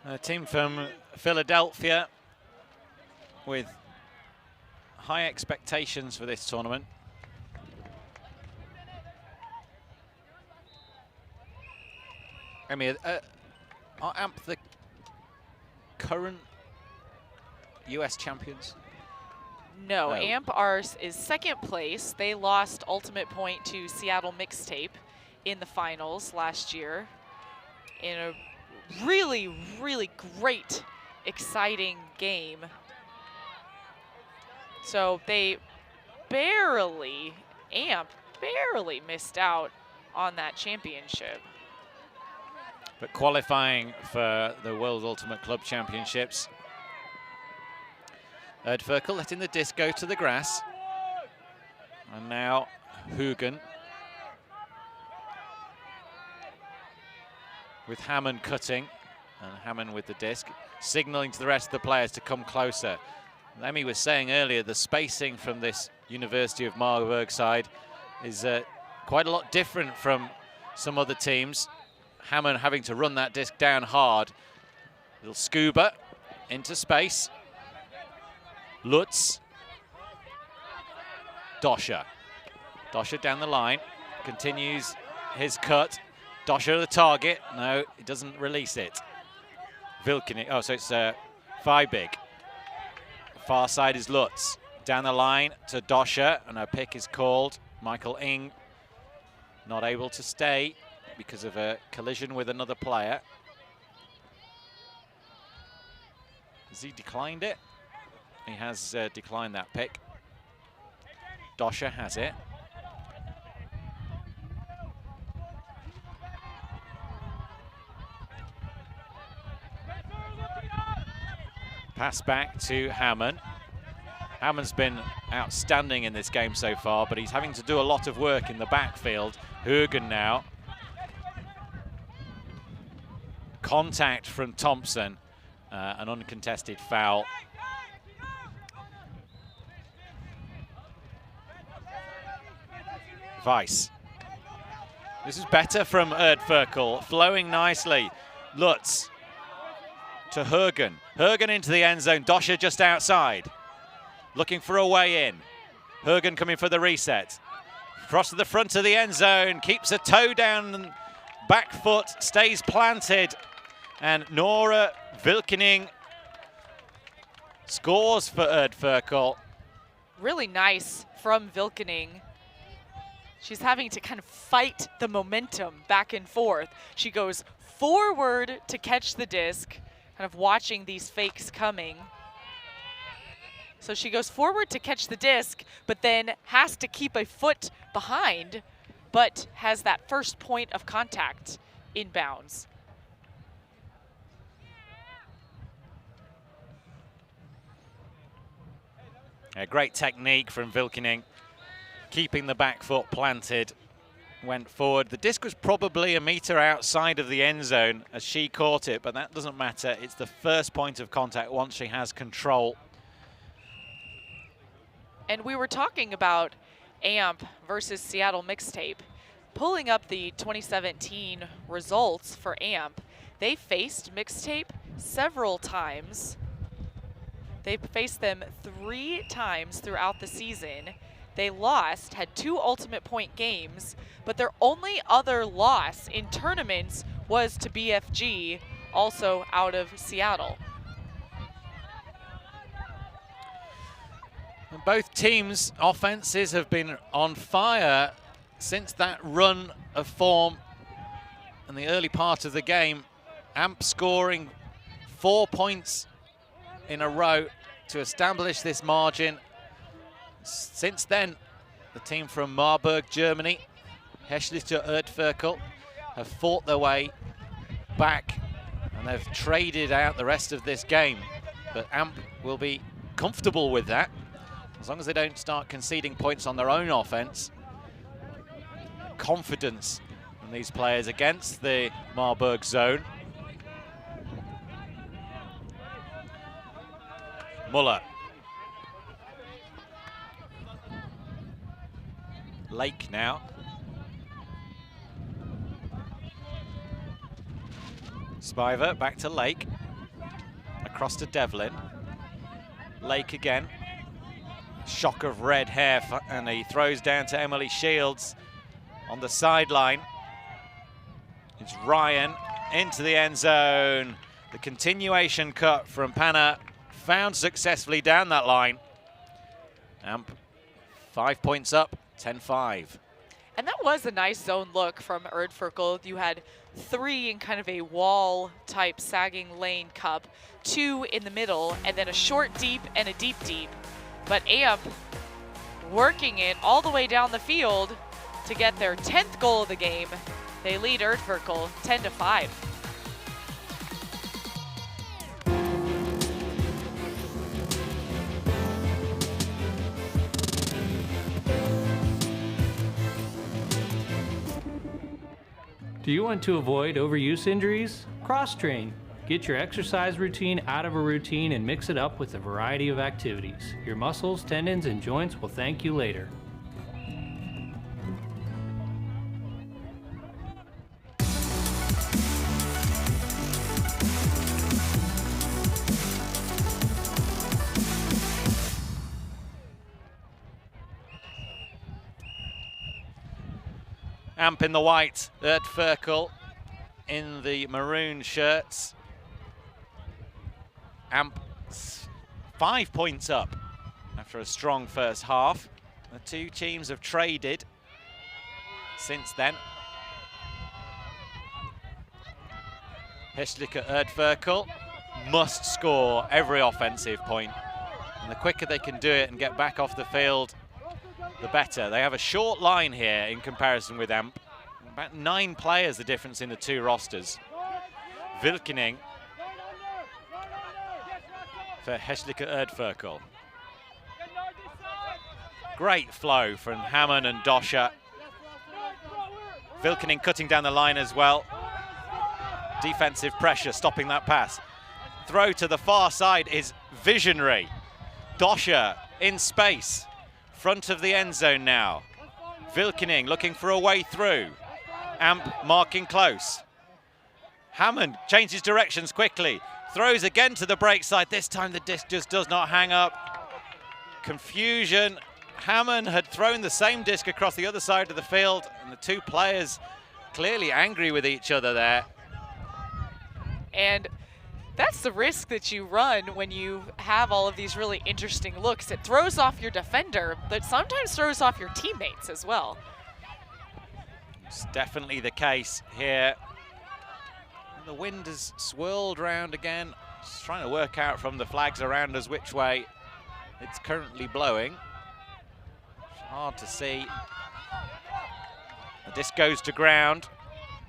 A team from Philadelphia with high expectations for this tournament. I mean, are AMP the current US champions? No, AMP ours is second place. They lost ultimate point to Seattle Mixtape in the finals last year in a really, really great, exciting game. So they barely AMP barely missed out on that championship. But qualifying for the World Ultimate Club Championships, Erdferkel letting the disc go to the grass. And now Hugin with Hammond cutting, and Hammond with the disc, signaling to the rest of the players to come closer. Lemmy was saying earlier, the spacing from this University of Marburg side is quite a lot different from some other teams. Hammond having to run that disc down hard. Little scuba into space. Lutz. Doscher. Doscher down the line, continues his cut. Doscher the target. No, he doesn't release it. Vilkini, oh, so it's Feibig. Far side is Lutz. Down the line to Doscher, and a pick is called. Michael Ing not able to stay because of a collision with another player. Has he declined it? He has declined that pick. Doscher has it. Pass back to Hammond. Hammond's been outstanding in this game so far, but he's having to do a lot of work in the backfield. Hugin now. Contact from Thompson, an uncontested foul. Weiss. This is better from Erdferkel, flowing nicely. Lutz to Hugin. Hugin into the end zone, Doscher just outside. Looking for a way in. Hugin coming for the reset. Cross to the front of the end zone, keeps a toe down, back foot, stays planted. And Nora Vilkening scores for Erdferkel. Really nice from Vilkening. She's having to kind of fight the momentum back and forth. She goes forward to catch the disc, kind of watching these fakes coming. So she goes forward to catch the disc, but then has to keep a foot behind, but has that first point of contact inbounds. A great technique from Vilkening, keeping the back foot planted, went forward. The disc was probably a meter outside of the end zone as she caught it, but that doesn't matter. It's the first point of contact once she has control. And we were talking about AMP versus Seattle Mixtape. Pulling up the 2017 results for AMP, they faced Mixtape several times. They faced them 3 times throughout the season. They lost, had 2 ultimate point games, but their only other loss in tournaments was to BFG, also out of Seattle. Both teams' offenses have been on fire since that run of form in the early part of the game. AMP scoring 4 points in a row to establish this margin. Since then, the team from Marburg, Germany, Hässliche Erdferkel, have fought their way back and they've traded out the rest of this game. But AMP will be comfortable with that, as long as they don't start conceding points on their own offense. Confidence from these players against the Marburg zone. Muller. Lake now. Spiver back to Lake. Across to Devlin. Lake again. Shock of red hair, and he throws down to Emily Shields on the sideline. It's Ryan into the end zone. The continuation cut from Panna found successfully down that line. AMP 5 points up, 10-5. And that was a nice zone look from Erdferkel. You had 3 in kind of a wall type sagging lane cup, 2 in the middle, and then a short deep and a deep deep. But AMP working it all the way down the field to get their 10th goal of the game. They lead Erdferkel 10-5. Do you want to avoid overuse injuries? Cross-train. Get your exercise routine out of a routine and mix it up with a variety of activities. Your muscles, tendons, and joints will thank you later. Amp in the white, Erdferkel in the maroon shirts. Amp 5 points up after a strong first half. The two teams have traded since then. Hässliche Erdferkel must score every offensive point, and the quicker they can do it and get back off the field, the better. They have a short line here in comparison with Amp. About 9 players, the difference in the two rosters. Wilkening for Hässliche Erdferkel. Great flow from Hammond and Doscher. Wilkening cutting down the line as well. Defensive pressure stopping that pass. Throw to the far side is visionary. Doscher in space. Front of the end zone now. Wilkening looking for a way through. Amp marking close. Hammond changes directions quickly. Throws again to the break side. This time the disc just does not hang up. Confusion. Hammond had thrown the same disc across the other side of the field, and the two players clearly angry with each other there. And that's the risk that you run when you have all of these really interesting looks. It throws off your defender, but sometimes throws off your teammates as well. It's definitely the case here. The wind has swirled round again. Just trying to work out from the flags around us which way it's currently blowing. It's hard to see. The disc goes to ground,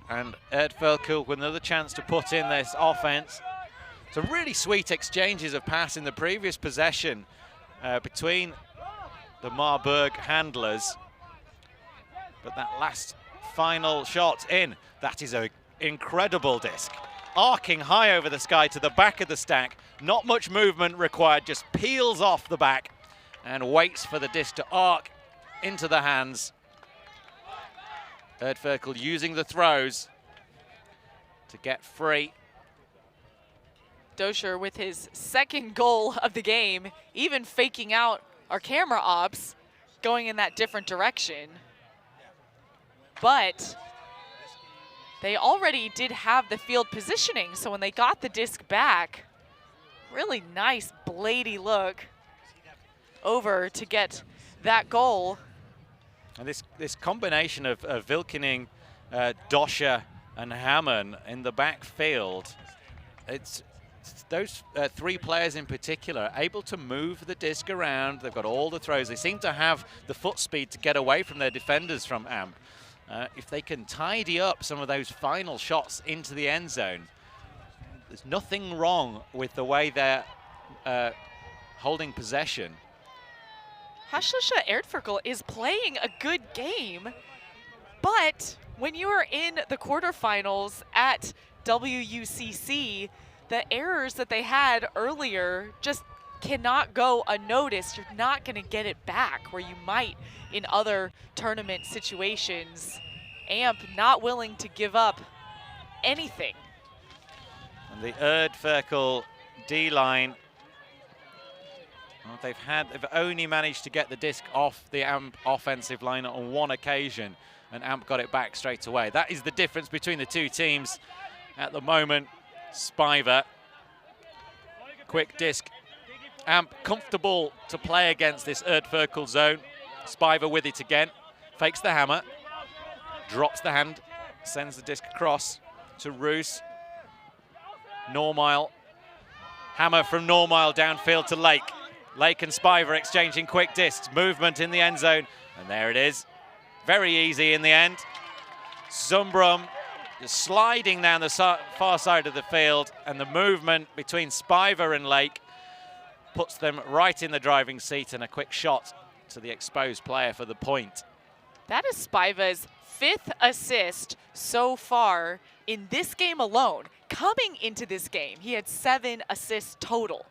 and Erdferkel with another chance to put in this offense. Some really sweet exchanges of pass in the previous possession between the Marburg handlers. But that last final shot in, that is an incredible disc. Arcing high over the sky to the back of the stack. Not much movement required, just peels off the back and waits for the disc to arc into the hands. Erdferkel using the throws to get free. Doscher with his second goal of the game, even faking out our camera ops, going in that different direction. But they already did have the field positioning, so when they got the disc back, really nice bladey look over to get that goal. And this combination of Wilkening, Doscher and Hammond in the backfield, it's those 3 players in particular able to move the disc around. They've got all the throws. They seem to have the foot speed to get away from their defenders from Amp. If they can tidy up some of those final shots into the end zone, there's nothing wrong with the way they're holding possession. Hässliche Erdferkel is playing a good game, but when you are in the quarterfinals at WUCC, the errors that they had earlier just cannot go unnoticed. You're not going to get it back where you might in other tournament situations. Amp not willing to give up anything. And the Erdferkel D-line, well, they've only managed to get the disc off the Amp offensive line on one occasion, and Amp got it back straight away. That is the difference between the two teams at the moment. Spiver, quick disc. Amp comfortable to play against this Erdferkel zone. Spiver with it again, fakes the hammer, drops the hand, sends the disc across to Roos. Normile, hammer from Normile downfield to Lake. Lake and Spiver exchanging quick discs. Movement in the end zone. And there it is. Very easy in the end. Zumbrum just sliding down the far side of the field. And the movement between Spiver and Lake puts them right in the driving seat, and a quick shot to the exposed player for the point. That is Spiva's 5th assist so far in this game alone. Coming into this game, he had 7 assists total.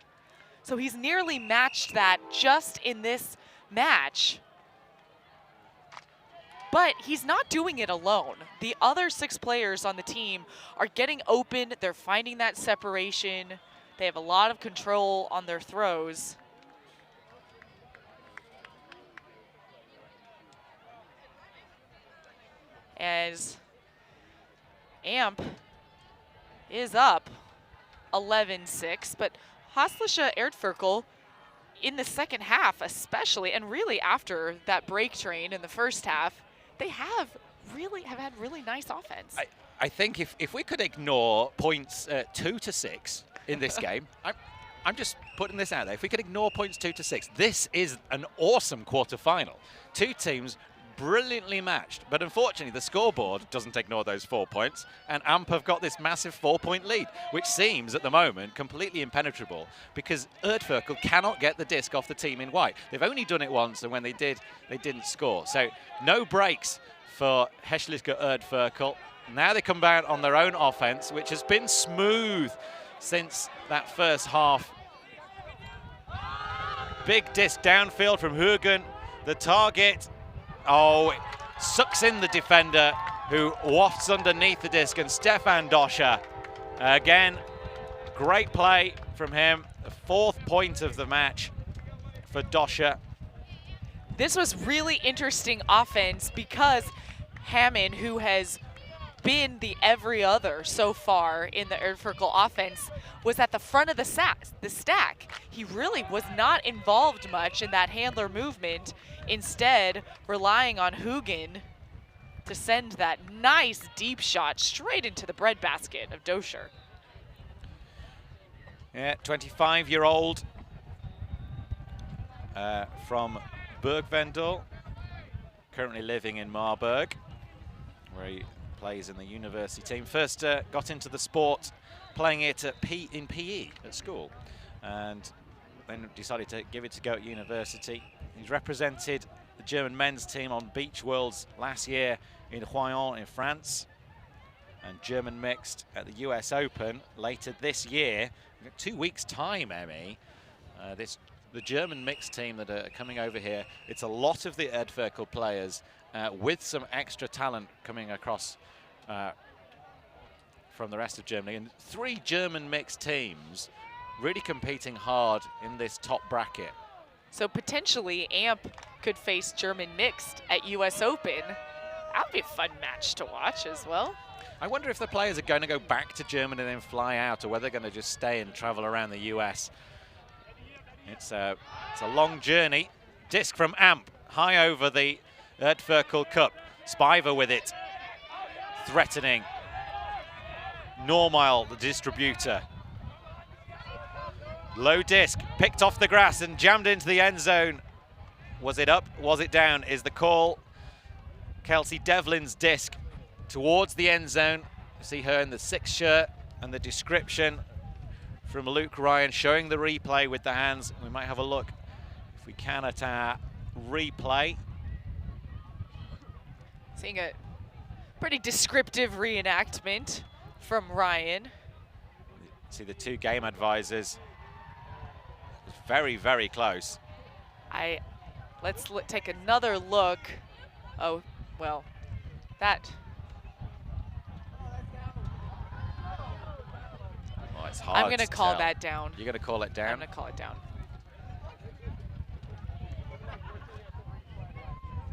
So he's nearly matched that just in this match. But he's not doing it alone. The other 6 players on the team are getting open. They're finding that separation. They have a lot of control on their throws. As Amp is up 11-6, but Hässliche Erdferkel in the second half especially, and really after that break train in the first half, they have had really nice offense. I think if we could ignore points 2 to 6 in this game, I'm just putting this out there. If we could ignore points 2 to 6, this is an awesome quarterfinal. 2 teams brilliantly matched, but unfortunately the scoreboard doesn't ignore those 4 points, and AMP have got this massive 4-point lead, which seems at the moment completely impenetrable because Erdferkel cannot get the disc off the team in white. They've only done it once, and when they did, they didn't score. So no breaks for Hässliche Erdferkel. Now they come back on their own offense, which has been smooth since that first half. Big disc downfield from Hugen. The target, it sucks in the defender who wafts underneath the disc, and Stefan Doscher, again, great play from him. The 4th point of the match for Doscher. This was really interesting offense because Hammond, who has been the every other so far in the Erdferkel offense, was at the front of the stack. He really was not involved much in that handler movement, instead relying on Hugen to send that nice deep shot straight into the breadbasket of Doscher. Yeah, 25-year-old from Burgwendel, currently living in Marburg, where he plays in the university team. First got into the sport playing it in PE at school, and then decided to give it a go at university. He's represented the German men's team on Beach Worlds last year in Royan in France, and German mixed at the US Open later this year. In 2 weeks' time, Emmy, the German mixed team that are coming over here, it's a lot of the Erdferkel players with some extra talent coming across from the rest of Germany, and 3 German mixed teams really competing hard in this top bracket. So potentially AMP could face German mixed at US Open. That would be a fun match to watch as well. I wonder if the players are going to go back to Germany and then fly out, or whether they're going to just stay and travel around the US. It's a long journey. Disc from AMP, high over the Erdferkel Cup. Spiver with it, threatening. Normile, the distributor. Low disc, picked off the grass and jammed into the end zone. Was it up? Was it down? Is the call. Kelsey Devlin's disc towards the end zone. You see her in the 6 shirt, and the description from Luke Ryan showing the replay with the hands. We might have a look, if we can, at our replay. Seeing a pretty descriptive reenactment from Ryan. See the 2 game advisors. Very, very close. Let's take another look. Oh, well, that. Oh, it's hard. I'm going to call tell. that down. You're going to call it down? I'm going to call it down.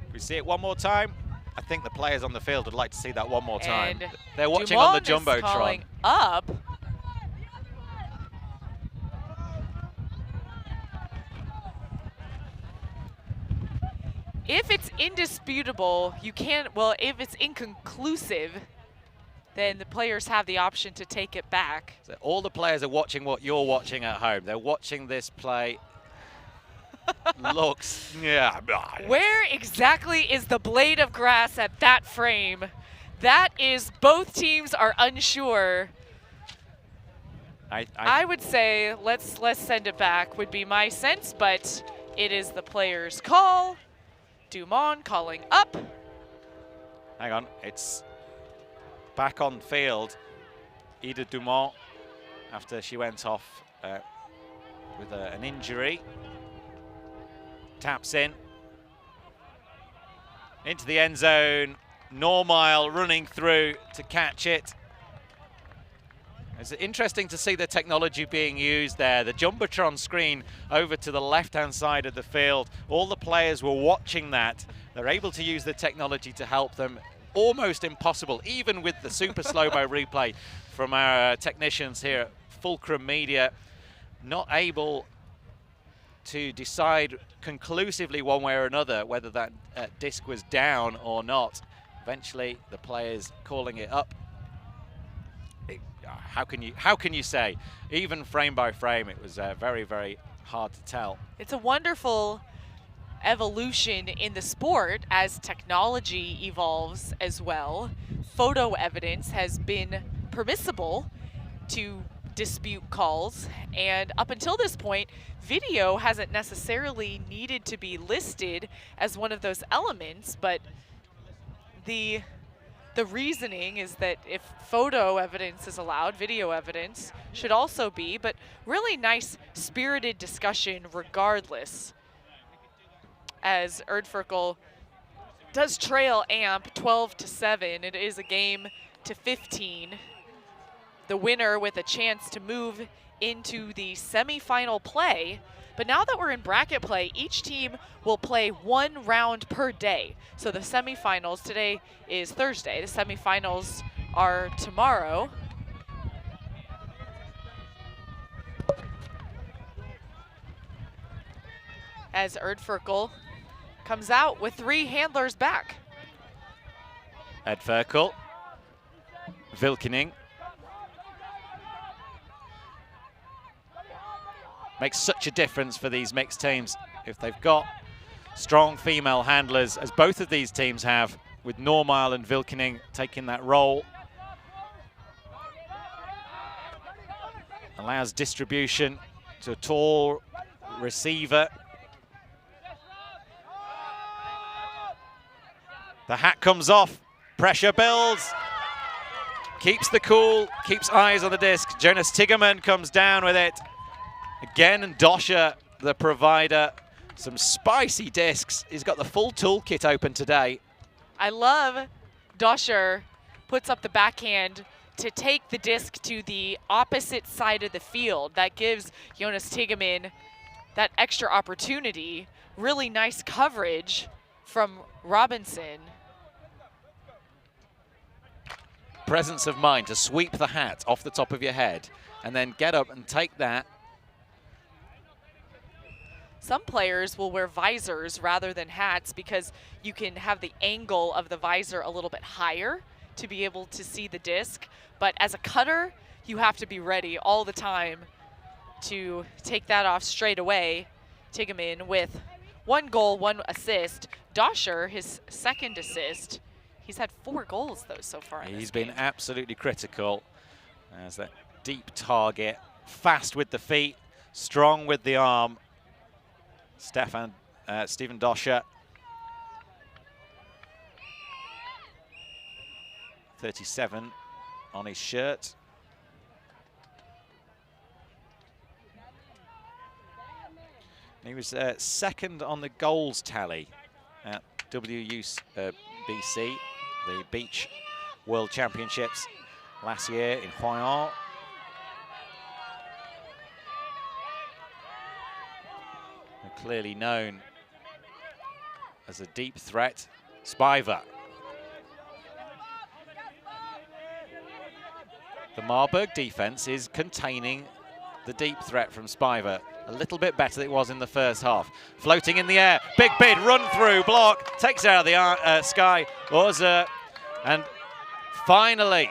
If we see it one more time, I think the players on the field would like to see that one more time. And they're watching on the Dumont is Jumbotron. calling up. If it's indisputable, you can't, well, if it's inconclusive, then the players have the option to take it back. So all the players are watching what you're watching at home. They're watching this play looks, yeah. Where exactly is the blade of grass at that frame? That is, both teams are unsure. I would say let's send it back would be my sense, but it is the player's call. Dumont calling up. Hang on, it's back on field. Ida Dumont, after she went off with an injury. Taps in. Into the end zone. Normile running through to catch it. It's interesting to see the technology being used there. The Jumbotron screen over to the left-hand side of the field. All the players were watching that. They're able to use the technology to help them. Almost impossible, even with the super slow-mo replay from our technicians here at Fulcrum Media. Not able to decide conclusively one way or another whether that disc was down or not. Eventually, the players calling it up. How can you say? Even frame by frame, it was very, very hard to tell. It's a wonderful evolution in the sport as technology evolves as well. Photo evidence has been permissible to dispute calls, and up until this point, video hasn't necessarily needed to be listed as one of those elements, but the reasoning is that if photo evidence is allowed, video evidence should also be, but really nice spirited discussion regardless, as Erdferkel does trail AMP 12-7. It is a game to 15. The winner with a chance to move into the semifinal play. But now that we're in bracket play, each team will play 1 round per day. So the semifinals, today is Thursday. The semifinals are tomorrow. As Erdferkel comes out with 3 handlers back. Erdferkel, Vilkening. Makes such a difference for these mixed teams if they've got strong female handlers, as both of these teams have, with Normile and Vilkening taking that role. Allows distribution to a tall receiver. The hat comes off, pressure builds. Keeps the cool, keeps eyes on the disc. Jonas Tigerman comes down with it. Again, and Doscher, the provider, some spicy discs. He's got the full toolkit open today. I love Doscher puts up the backhand to take the disc to the opposite side of the field. That gives Jonas Tigerman that extra opportunity. Really nice coverage from Robinson. Presence of mind to sweep the hat off the top of your head and then get up and take that. Some players will wear visors rather than hats because you can have the angle of the visor a little bit higher to be able to see the disc. But as a cutter, you have to be ready all the time to take that off straight away. Tigerman with 1 goal, 1 assist. Doscher, his 2nd assist. He's had 4 goals, though, so far in He's this game. been absolutely critical as that deep target. Fast with the feet, strong with the arm. Stephen Doscher. 37 on his shirt. He was 2nd on the goals tally at WUCC, the Beach World Championships last year in Huayan. Clearly known as a deep threat. Spiver. The Marburg defense is containing the deep threat from Spiver a little bit better than it was in the first half. Floating in the air, big bid, run through, block, takes it out of the sky. Orza, and finally,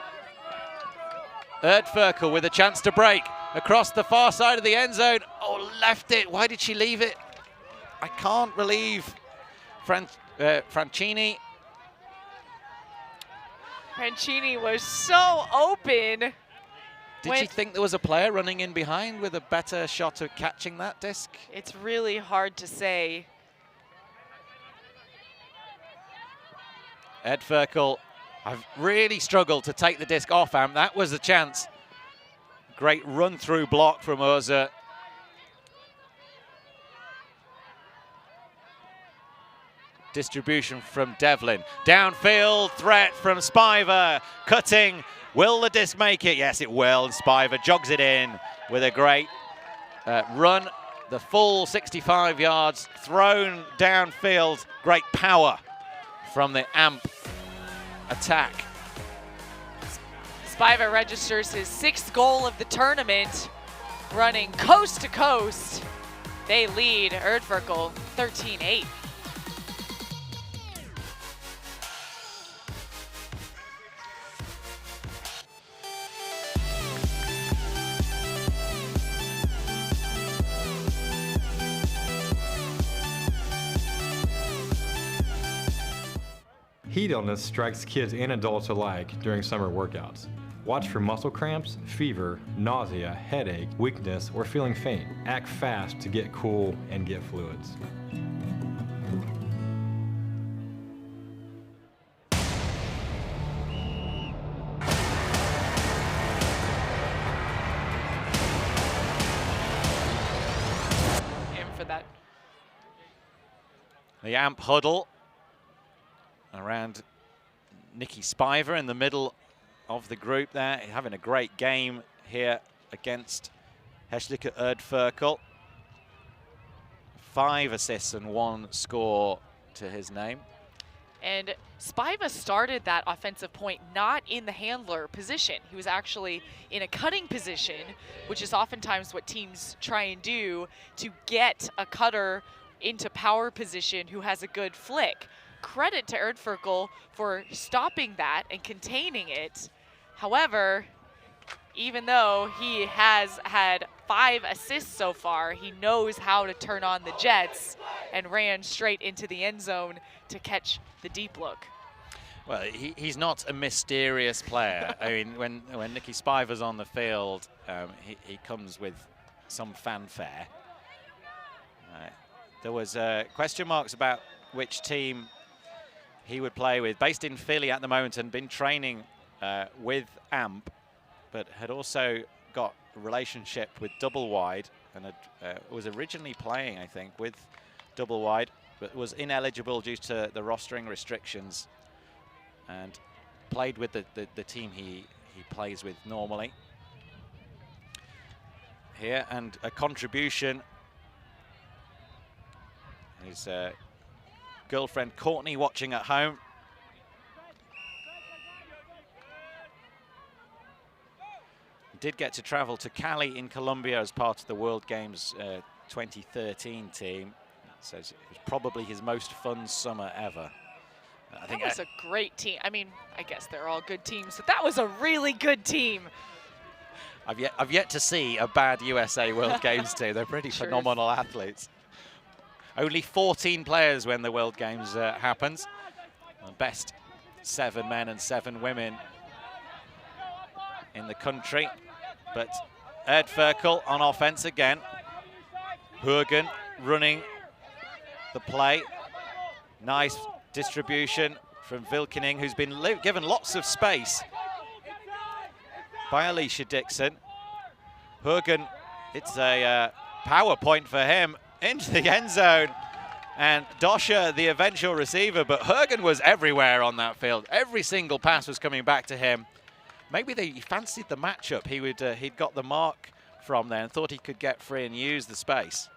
Erdferkel with a chance to break across the far side of the end zone. Oh, left it. Why did she leave it? I can't believe Francini. Francini was so open. Did she think there was a player running in behind with a better shot at catching that disc? It's really hard to say. Erdferkel, I've really struggled to take the disc off Amp. That was a chance. Great run-through block from Urza. Distribution from Devlin. Downfield threat from Spiver. Cutting. Will the disc make it? Yes, it will. And Spiver jogs it in with a great run. The full 65 yards thrown downfield. Great power from the Amp attack. Spiva registers his 6th goal of the tournament, running coast to coast. They lead Erdferkel 13-8. Heat illness strikes kids and adults alike during summer workouts. Watch for muscle cramps, fever, nausea, headache, weakness, or feeling faint. Act fast to get cool and get fluids. For that. The Amp huddle around Nikki Spiver in the middle of the group there, having a great game here against Hässliche Erdferkel. 5 assists and 1 score to his name. And Spiva started that offensive point not in the handler position. He was actually in a cutting position, which is oftentimes what teams try and do to get a cutter into power position who has a good flick. Credit to Erdferkel for stopping that and containing it. However, even though he has had 5 assists so far, he knows how to turn on the jets and ran straight into the end zone to catch the deep look. Well, he's not a mysterious player. I mean, when Nikki Spiver's on the field, he comes with some fanfare. There was question marks about which team he would play with. Based in Philly at the moment and been training with Amp, but had also got a relationship with Double Wide and was originally playing, I think, with Double Wide, but was ineligible due to the rostering restrictions and played with the team he plays with normally. Here, and a contribution. His girlfriend Courtney watching at home. Did get to travel to Cali in Colombia as part of the World Games 2013 team. So it was probably his most fun summer ever. I think that was a great team. I mean, I guess they're all good teams, but that was a really good team. I've yet to see a bad USA World Games team. They're pretty phenomenal athletes. Only 14 players when the World Games happens. The best 7 men and 7 women in the country. But Erdferkel on offense again. Hurgen running the play. Nice distribution from Vilkening, who's been given lots of space by Alicia Dixon. Hurgen, it's a power point for him into the end zone. And Doscher, the eventual receiver, but Hurgen was everywhere on that field. Every single pass was coming back to him. Maybe he fancied the matchup. He'd got the mark from there and thought he could get free and use the space.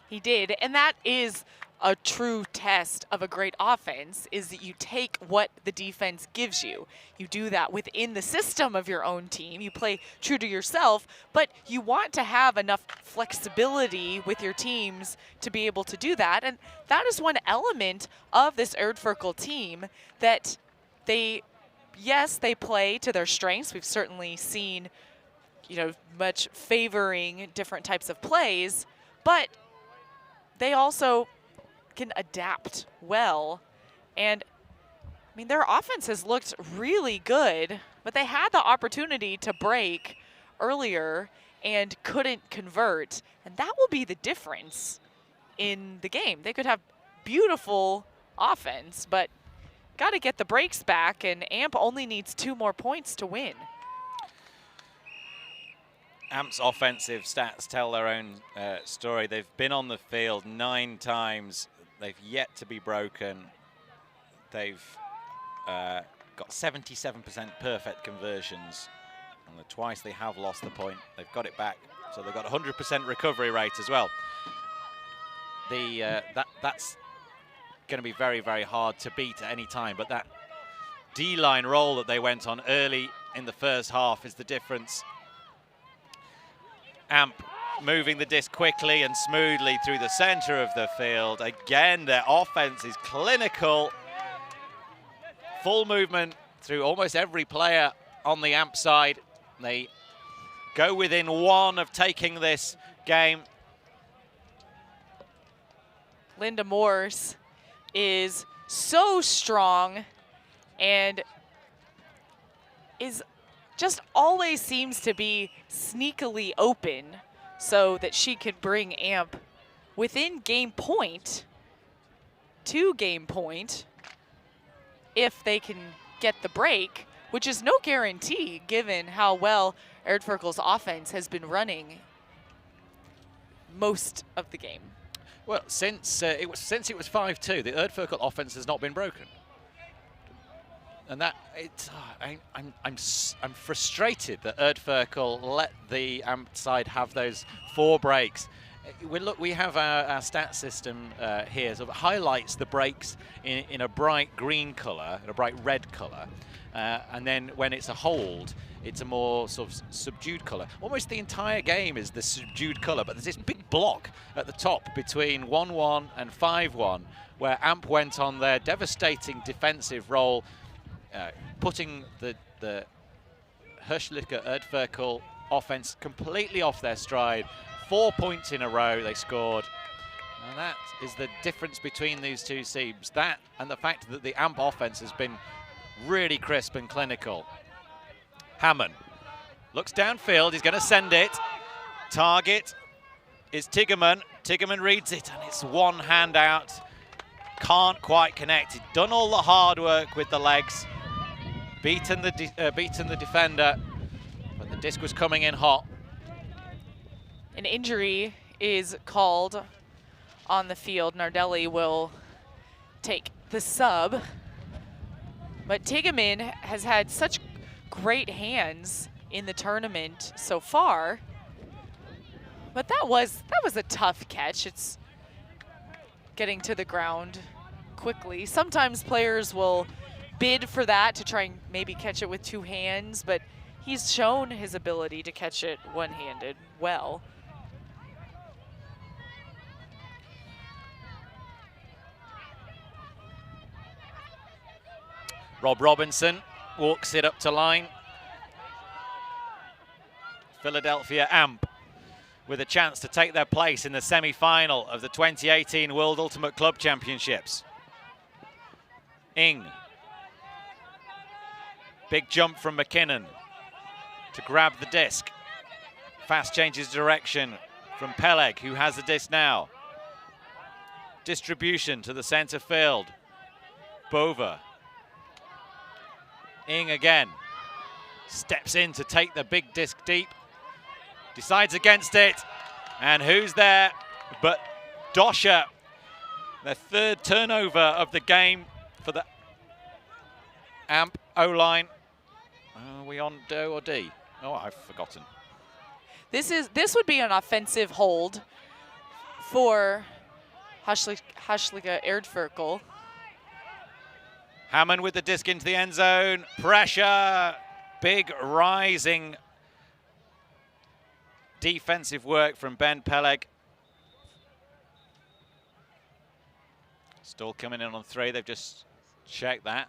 He did, and that is a true test of a great offense, is that you take what the defense gives you. You do that within the system of your own team. You play true to yourself, but you want to have enough flexibility with your teams to be able to do that. And that is one element of this Erdferkel team that yes, they play to their strengths. We've certainly seen, much favoring different types of plays, but they also can adapt well. And I mean, their offense has looked really good, but they had the opportunity to break earlier and couldn't convert. And that will be the difference in the game. They could have beautiful offense, but got to get the breaks back, and AMP only needs 2 more points to win. AMP's offensive stats tell their own story. They've been on the field 9 times. They've yet to be broken. They've got 77% perfect conversions. And the twice they have lost the point, they've got it back. So they've got 100% recovery rate as well. That's going to be very, very hard to beat at any time. But that D-line roll that they went on early in the first half is the difference. AMP moving the disc quickly and smoothly through the center of the field. Again, their offense is clinical. Full movement through almost every player on the AMP side. They go within 1 of taking this game. Linda Morse is so strong and is just always seems to be sneakily open so that she can bring AMP within game point to game point if they can get the break, which is no guarantee given how well Erdferkel's offense has been running most of the game. Well, since it was 5-2, the Erdferkel offense has not been broken, and that it's I'm frustrated that Erdferkel let the AMP side have those 4 breaks. We have our stat system here, so it highlights the breaks in a bright green color, a bright red color, and then when it's a hold, it's a more sort of subdued color. Almost the entire game is the subdued color, but there's this big block at the top between 1-1 and 5-1, where AMP went on their devastating defensive role, putting the Hässliche Erdferkel offense completely off their stride. 4 points in a row they scored. And that is the difference between these two teams. That and the fact that the AMP offense has been really crisp and clinical. Hammond looks downfield, he's going to send it. Target is Tigerman. Tigerman reads it, and it's one hand out. Can't quite connect. He'd done all the hard work with the legs, beaten the defender, but the disc was coming in hot. An injury is called on the field. Nardelli will take the sub, but Tigerman has had such great hands in the tournament so far. But that was a tough catch. It's getting to the ground quickly. Sometimes players will bid for that to try and maybe catch it with 2 hands, but he's shown his ability to catch it one-handed well. Rob Robinson walks it up to line. Philadelphia AMP with a chance to take their place in the semi-final of the 2018 World Ultimate Club Championships. Ing. Big jump from McKinnon to grab the disc. Fast changes direction from Peleg, who has the disc now. Distribution to the center field. Bova. Ing again. Steps in to take the big disc deep. Decides against it. And who's there but Dosha. Their 3rd turnover of the game for the AMP O-line. Are we on D or D? Oh, I've forgotten. This would be an offensive hold for Hässliche Erdferkel. Hammond with the disc into the end zone. Pressure. Big rising defensive work from Ben Peleg. Still coming in on 3. They've just checked that.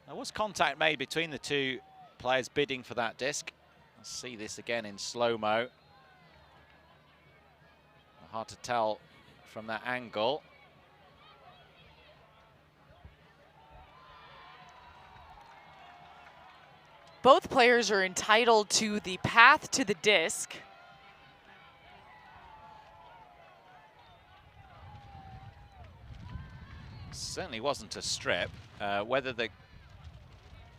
There was contact made between the 2 players bidding for that disc. I'll see this again in slow-mo. Hard to tell from that angle. both players are entitled to the path to the disc. Certainly wasn't a strip. Whether the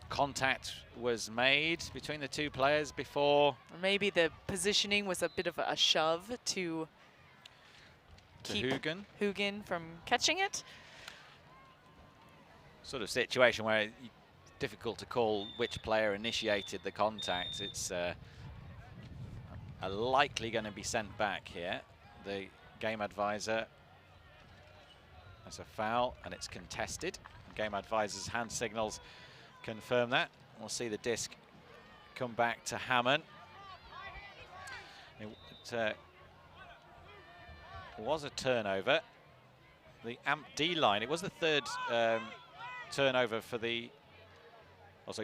contact was made between the two players before. Or maybe the positioning was a bit of a shove to keep Hugin from catching it. Sort of situation where it's difficult to call which player initiated the contact. It's likely going to be sent back here. The game advisor has a foul and it's contested. Game advisor's hand signals confirm that. We'll see the disc come back to Hammond. It was a turnover. The AMP D line, it was the third turnover for the,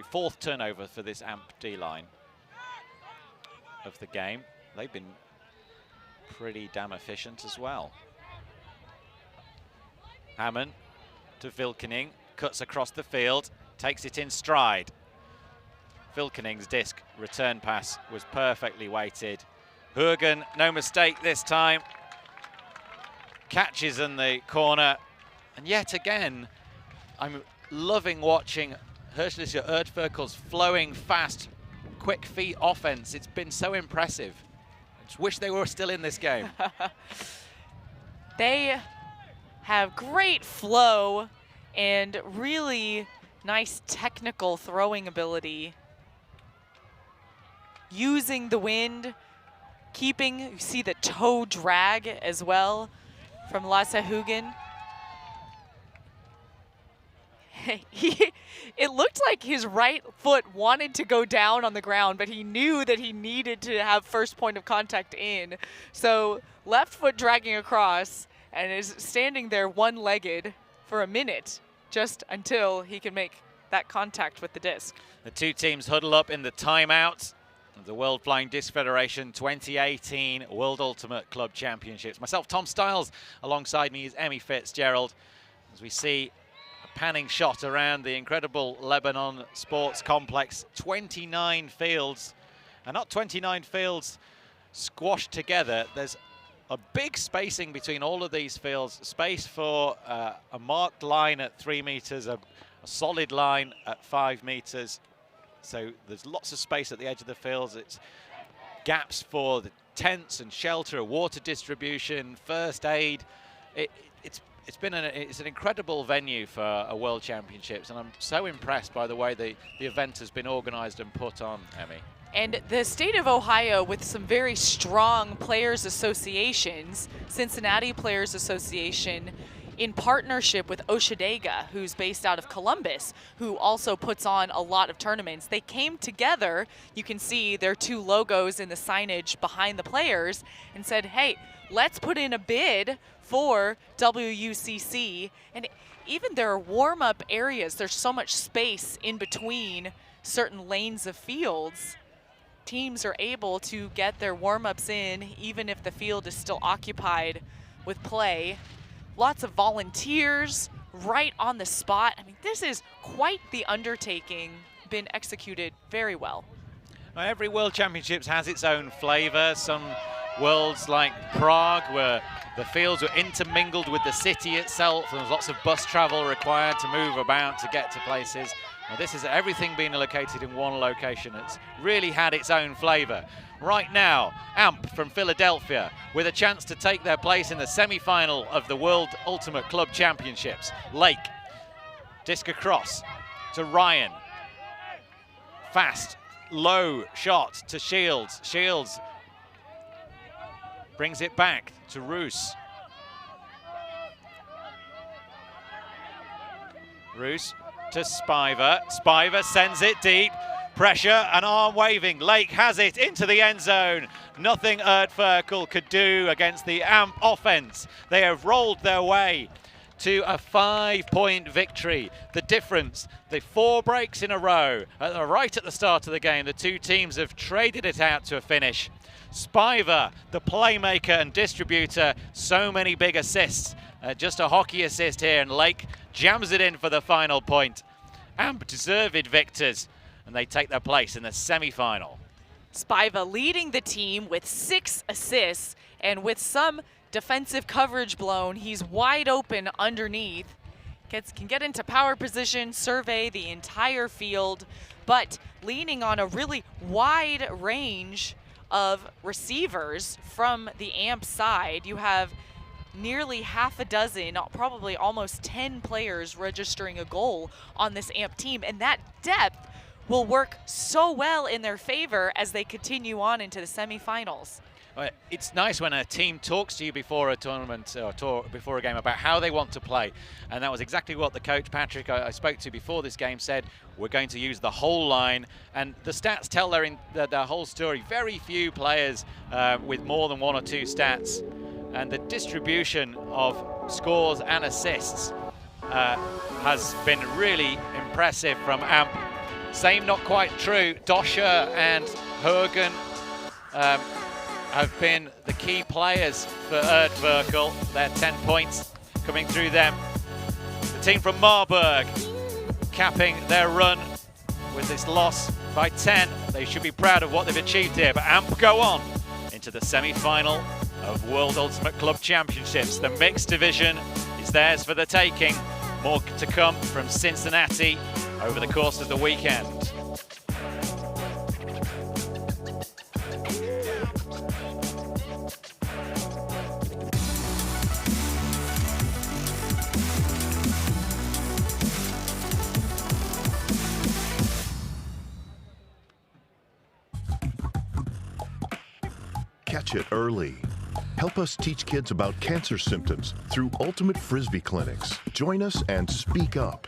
fourth turnover for this AMP D line of the game. They've been pretty damn efficient as well. Hammond to Vilkening, cuts across the field, takes it in stride. Vilkening's disc return pass was perfectly weighted. Hugin, no mistake this time. Catches in the corner. And yet again, I'm loving watching Hässliche Erdferkel's flowing, fast, quick feet offense. It's been so impressive. I just wish they were still in this game. They have great flow and really nice technical throwing ability. Using the wind, keeping, you see the toe drag as well from Lasse Hugin. It looked like his right foot wanted to go down on the ground, but he knew that he needed to have first point of contact in. So left foot dragging across and is standing there one-legged for a minute just until he can make that contact with the disc. The two teams huddle up in the timeout of the World Flying Disc Federation 2018 World Ultimate Club Championships. Myself, Tom Stiles, alongside me is Emmy Fitzgerald. As we see a panning shot around the incredible Lebanon Sports Complex, 29 fields, and not 29 fields squashed together. There's a big spacing between all of these fields, space for a marked line at 3 meters, a solid line at 5 meters. So there's lots of space at the edge of the fields. It's gaps for the tents and shelter, water distribution, first aid. It's an incredible venue for a World Championships, and I'm so impressed by the way the event has been organized and put on, Emmy. And the state of Ohio, with some very strong players associations, Cincinnati Players Association, in partnership with Oshadega, who's based out of Columbus, who also puts on a lot of tournaments. They came together, you can see their two logos in the signage behind the players, and said, hey, let's put in a bid for WUCC. And even their warm-up areas, there's so much space in between certain lanes of fields. Teams are able to get their warm-ups in even if the field is still occupied with play. Lots of volunteers right on the spot. I mean, this is quite the undertaking, been executed very well. Every World Championships has its own flavor. Some worlds like Prague, where the fields were intermingled with the city itself. There was lots of bus travel required to move about to get to places. Now, this is everything being located in one location. It's really had its own flavor. Right now, AMP from Philadelphia with a chance to take their place in the semi-final of the World Ultimate Club Championships. Lake, disc across to Ryan. Fast, low shot to Shields. Shields brings it back to Roos. Roos to Spiver. Spiver sends it deep. Pressure and arm waving. Lake has it into the end zone. Nothing Erdferkel could do against the AMP offense. They have rolled their way to a 5-point victory. The difference, the 4 breaks in a row. Right at the start of the game, the two teams have traded it out to a finish. Spiver, the playmaker and distributor, so many big assists. Just a hockey assist here, and Lake jams it in for the final point. AMP deserved victors. and they take their place in the semi-final. Spiva leading the team with 6 assists, and with some defensive coverage blown, he's wide open underneath. Can get into power position, survey the entire field, but leaning on a really wide range of receivers from the AMP side. You have nearly half a dozen, probably almost 10 players registering a goal on this AMP team, and that depth will work so well in their favor as they continue on into the semifinals. It's nice when a team talks to you before a tournament or before a game about how they want to play, and that was exactly what the coach Patrick I spoke to before this game said. We're going to use the whole line, and the stats tell their whole story. Very few players with more than 1 or 2 stats, and the distribution of scores and assists has been really impressive from AMP. Same not quite true. Doscher and Hogan have been the key players for Erdferkel. Their 10 points coming through them. The team from Marburg capping their run with this loss by 10. They should be proud of what they've achieved here, but AMP go on into the semi-final of World Ultimate Club Championships. The mixed division is theirs for the taking. More to come from Cincinnati over the course of the weekend. Catch it early. Help us teach kids about cancer symptoms through Ultimate Frisbee clinics. Join us and speak up.